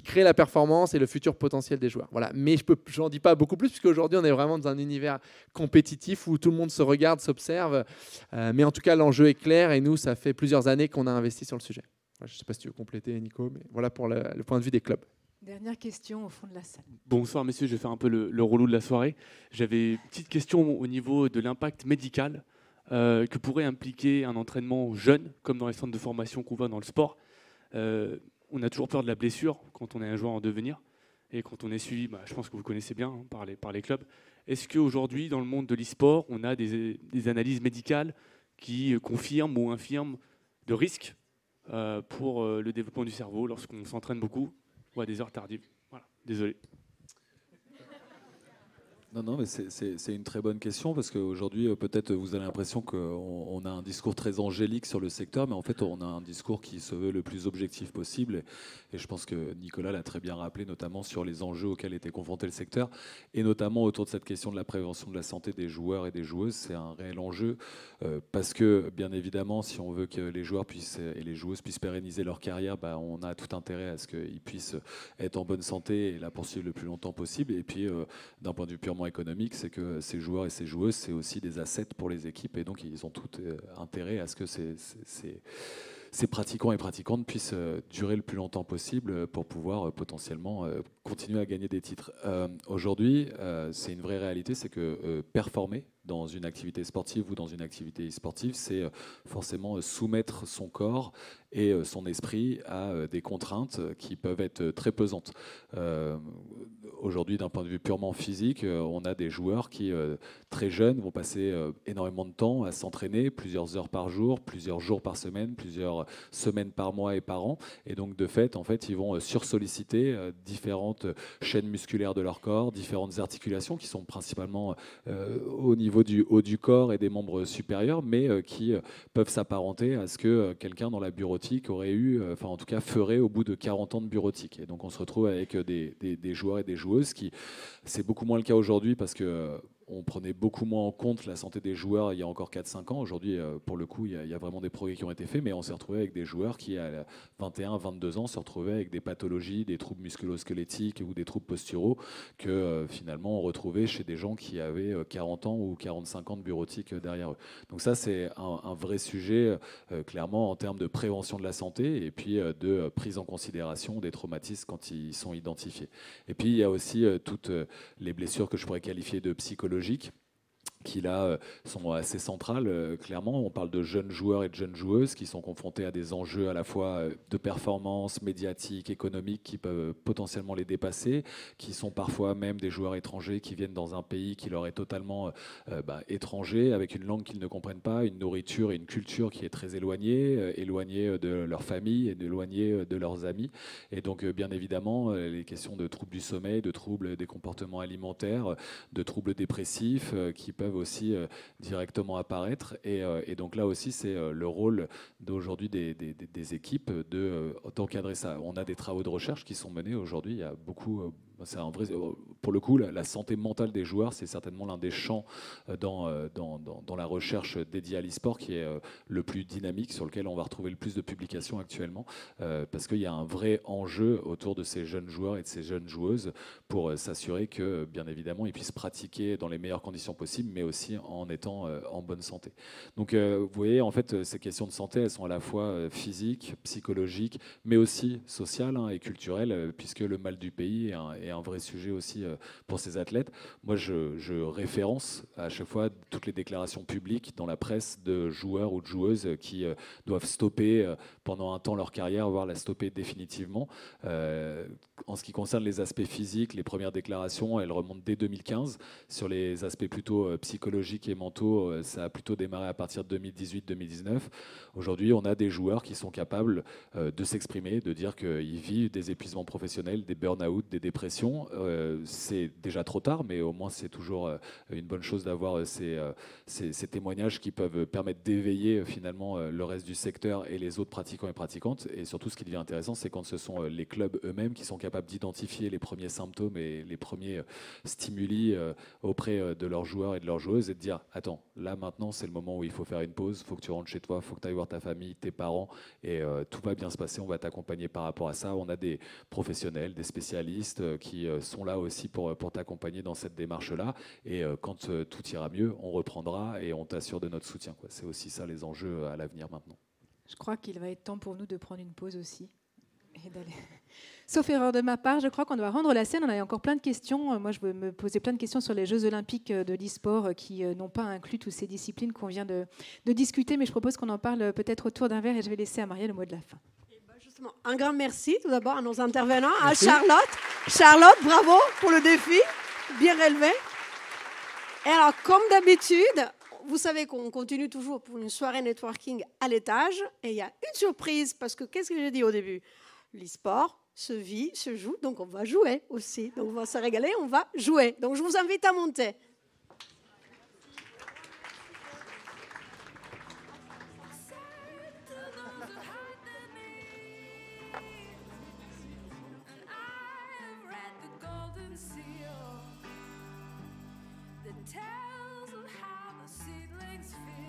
Speaker 5: crée la performance et le futur potentiel des joueurs. Voilà. Mais je n'en dis pas beaucoup plus, puisqu'aujourd'hui, on est vraiment dans un univers compétitif où tout le monde se regarde, s'observe. Mais en tout cas, l'enjeu est clair et nous, ça fait plusieurs années qu'on a investi sur le sujet. Je ne sais pas si tu veux compléter, Nico, mais voilà pour le point de vue des clubs.
Speaker 2: Dernière question au fond de la salle.
Speaker 12: Bonsoir messieurs, je vais faire un peu le relou de la soirée. J'avais une petite question au niveau de l'impact médical que pourrait impliquer un entraînement jeune, comme dans les centres de formation qu'on voit dans le sport. On a toujours peur de la blessure quand on est un joueur en devenir et quand on est suivi, je pense que vous connaissez bien par les clubs. Est-ce qu'aujourd'hui, dans le monde de l'e-sport, on a des analyses médicales qui confirment ou infirment de risques pour le développement du cerveau lorsqu'on s'entraîne beaucoup ou à des heures tardives? Voilà, désolé.
Speaker 3: Non, mais c'est une très bonne question parce qu'aujourd'hui, peut-être vous avez l'impression qu'on a un discours très angélique sur le secteur, mais en fait, on a un discours qui se veut le plus objectif possible. Et je pense que Nicolas l'a très bien rappelé, notamment sur les enjeux auxquels était confronté le secteur, et notamment autour de cette question de la prévention de la santé des joueurs et des joueuses. C'est un réel enjeu parce que, bien évidemment, si on veut que les joueurs et les joueuses puissent pérenniser leur carrière, on a tout intérêt à ce qu'ils puissent être en bonne santé et la poursuivre le plus longtemps possible. Et puis, d'un point de vue purement économique, c'est que ces joueurs et ces joueuses, c'est aussi des assets pour les équipes et donc ils ont tout intérêt à ce que ces pratiquants et pratiquantes puissent durer le plus longtemps possible pour pouvoir potentiellement continuer à gagner des titres. Aujourd'hui, c'est une vraie réalité, c'est que performer dans une activité sportive ou dans une activité e-sportive, c'est forcément soumettre son corps et son esprit à des contraintes qui peuvent être très pesantes. Aujourd'hui, d'un point de vue purement physique, on a des joueurs qui, très jeunes, vont passer énormément de temps à s'entraîner, plusieurs heures par jour, plusieurs jours par semaine, plusieurs semaines par mois et par an. Et donc, de fait, ils vont sursolliciter différentes chaînes musculaires de leur corps, différentes articulations qui sont principalement au niveau du haut du corps et des membres supérieurs, mais qui peuvent s'apparenter à ce que quelqu'un dans la bureautique aurait eu, en tout cas ferait au bout de 40 ans de bureautique. Et donc on se retrouve avec des joueurs et des joueuses qui, c'est beaucoup moins le cas aujourd'hui parce que on prenait beaucoup moins en compte la santé des joueurs il y a encore 4-5 ans. Aujourd'hui, pour le coup, il y a vraiment des progrès qui ont été faits, mais on s'est retrouvé avec des joueurs qui, à 21-22 ans, se retrouvaient avec des pathologies, des troubles musculo-squelettiques ou des troubles posturaux que finalement on retrouvait chez des gens qui avaient 40 ans ou 45 ans de bureautique derrière eux. Donc ça, c'est un vrai sujet, clairement, en termes de prévention de la santé et puis de prise en considération des traumatismes quand ils sont identifiés. Et puis, il y a aussi toutes les blessures que je pourrais qualifier de psychologiques, qui là sont assez centrales. Clairement, on parle de jeunes joueurs et de jeunes joueuses qui sont confrontés à des enjeux à la fois de performance médiatique, économique, qui peuvent potentiellement les dépasser, qui sont parfois même des joueurs étrangers qui viennent dans un pays qui leur est totalement étranger, avec une langue qu'ils ne comprennent pas, une nourriture et une culture qui est très éloignée, éloignée de leur famille et éloignée de leurs amis. Et donc, bien évidemment, les questions de troubles du sommeil, de troubles des comportements alimentaires, de troubles dépressifs qui peuvent aussi directement apparaître. Et donc là aussi, c'est le rôle d'aujourd'hui des équipes d'encadrer ça. On a des travaux de recherche qui sont menés aujourd'hui. Il y a beaucoup... C'est un vrai, pour le coup, la santé mentale des joueurs, c'est certainement l'un des champs dans la recherche dédiée à l'e-sport qui est le plus dynamique, sur lequel on va retrouver le plus de publications actuellement, parce qu'il y a un vrai enjeu autour de ces jeunes joueurs et de ces jeunes joueuses pour s'assurer que, bien évidemment, ils puissent pratiquer dans les meilleures conditions possibles, mais aussi en étant en bonne santé. Donc, vous voyez, en fait, ces questions de santé, elles sont à la fois physiques, psychologiques, mais aussi sociales et culturelles, puisque le mal du pays est un vrai sujet aussi pour ces athlètes. Moi, je référence à chaque fois toutes les déclarations publiques dans la presse de joueurs ou de joueuses qui doivent stopper pendant un temps leur carrière, voire la stopper définitivement. En ce qui concerne les aspects physiques, les premières déclarations, elles remontent dès 2015. Sur les aspects plutôt psychologiques et mentaux, ça a plutôt démarré à partir de 2018-2019. Aujourd'hui, on a des joueurs qui sont capables de s'exprimer, de dire qu'ils vivent des épuisements professionnels, des burn-out, des dépressions. C'est déjà trop tard, mais au moins c'est toujours une bonne chose d'avoir ces témoignages qui peuvent permettre d'éveiller finalement le reste du secteur et les autres pratiquants et pratiquantes. Et surtout, ce qui devient intéressant, c'est quand ce sont les clubs eux-mêmes qui sont capables d'identifier les premiers symptômes et les premiers stimuli auprès de leurs joueurs et de leurs joueuses et de dire attends, là maintenant c'est le moment où il faut faire une pause, il faut que tu rentres chez toi, il faut que tu ailles voir ta famille, tes parents et tout va bien se passer, on va t'accompagner par rapport à ça. On a des professionnels, des spécialistes qui sont là aussi pour t'accompagner dans cette démarche-là. Et quand tout ira mieux, on reprendra et on t'assure de notre soutien. C'est aussi ça les enjeux à l'avenir maintenant.
Speaker 2: Je crois qu'il va être temps pour nous de prendre une pause aussi. Et d'aller... Sauf erreur de ma part, je crois qu'on doit rendre la scène. On a encore plein de questions. Moi, je veux me poser plein de questions sur les Jeux Olympiques de l'e-sport qui n'ont pas inclus toutes ces disciplines qu'on vient de discuter. Mais je propose qu'on en parle peut-être autour d'un verre et je vais laisser à Maria le mot de la fin.
Speaker 1: Un grand merci tout d'abord à nos intervenants, merci. À Charlotte. Charlotte, bravo pour le défi, bien relevé. Et alors, comme d'habitude, vous savez qu'on continue toujours pour une soirée networking à l'étage. Et il y a une surprise, parce que qu'est-ce que j'ai dit au début? L'e-sport se vit, se joue, donc on va jouer aussi. Donc on va se régaler, on va jouer. Donc je vous invite à monter.
Speaker 13: Tales of how the seedlings feel.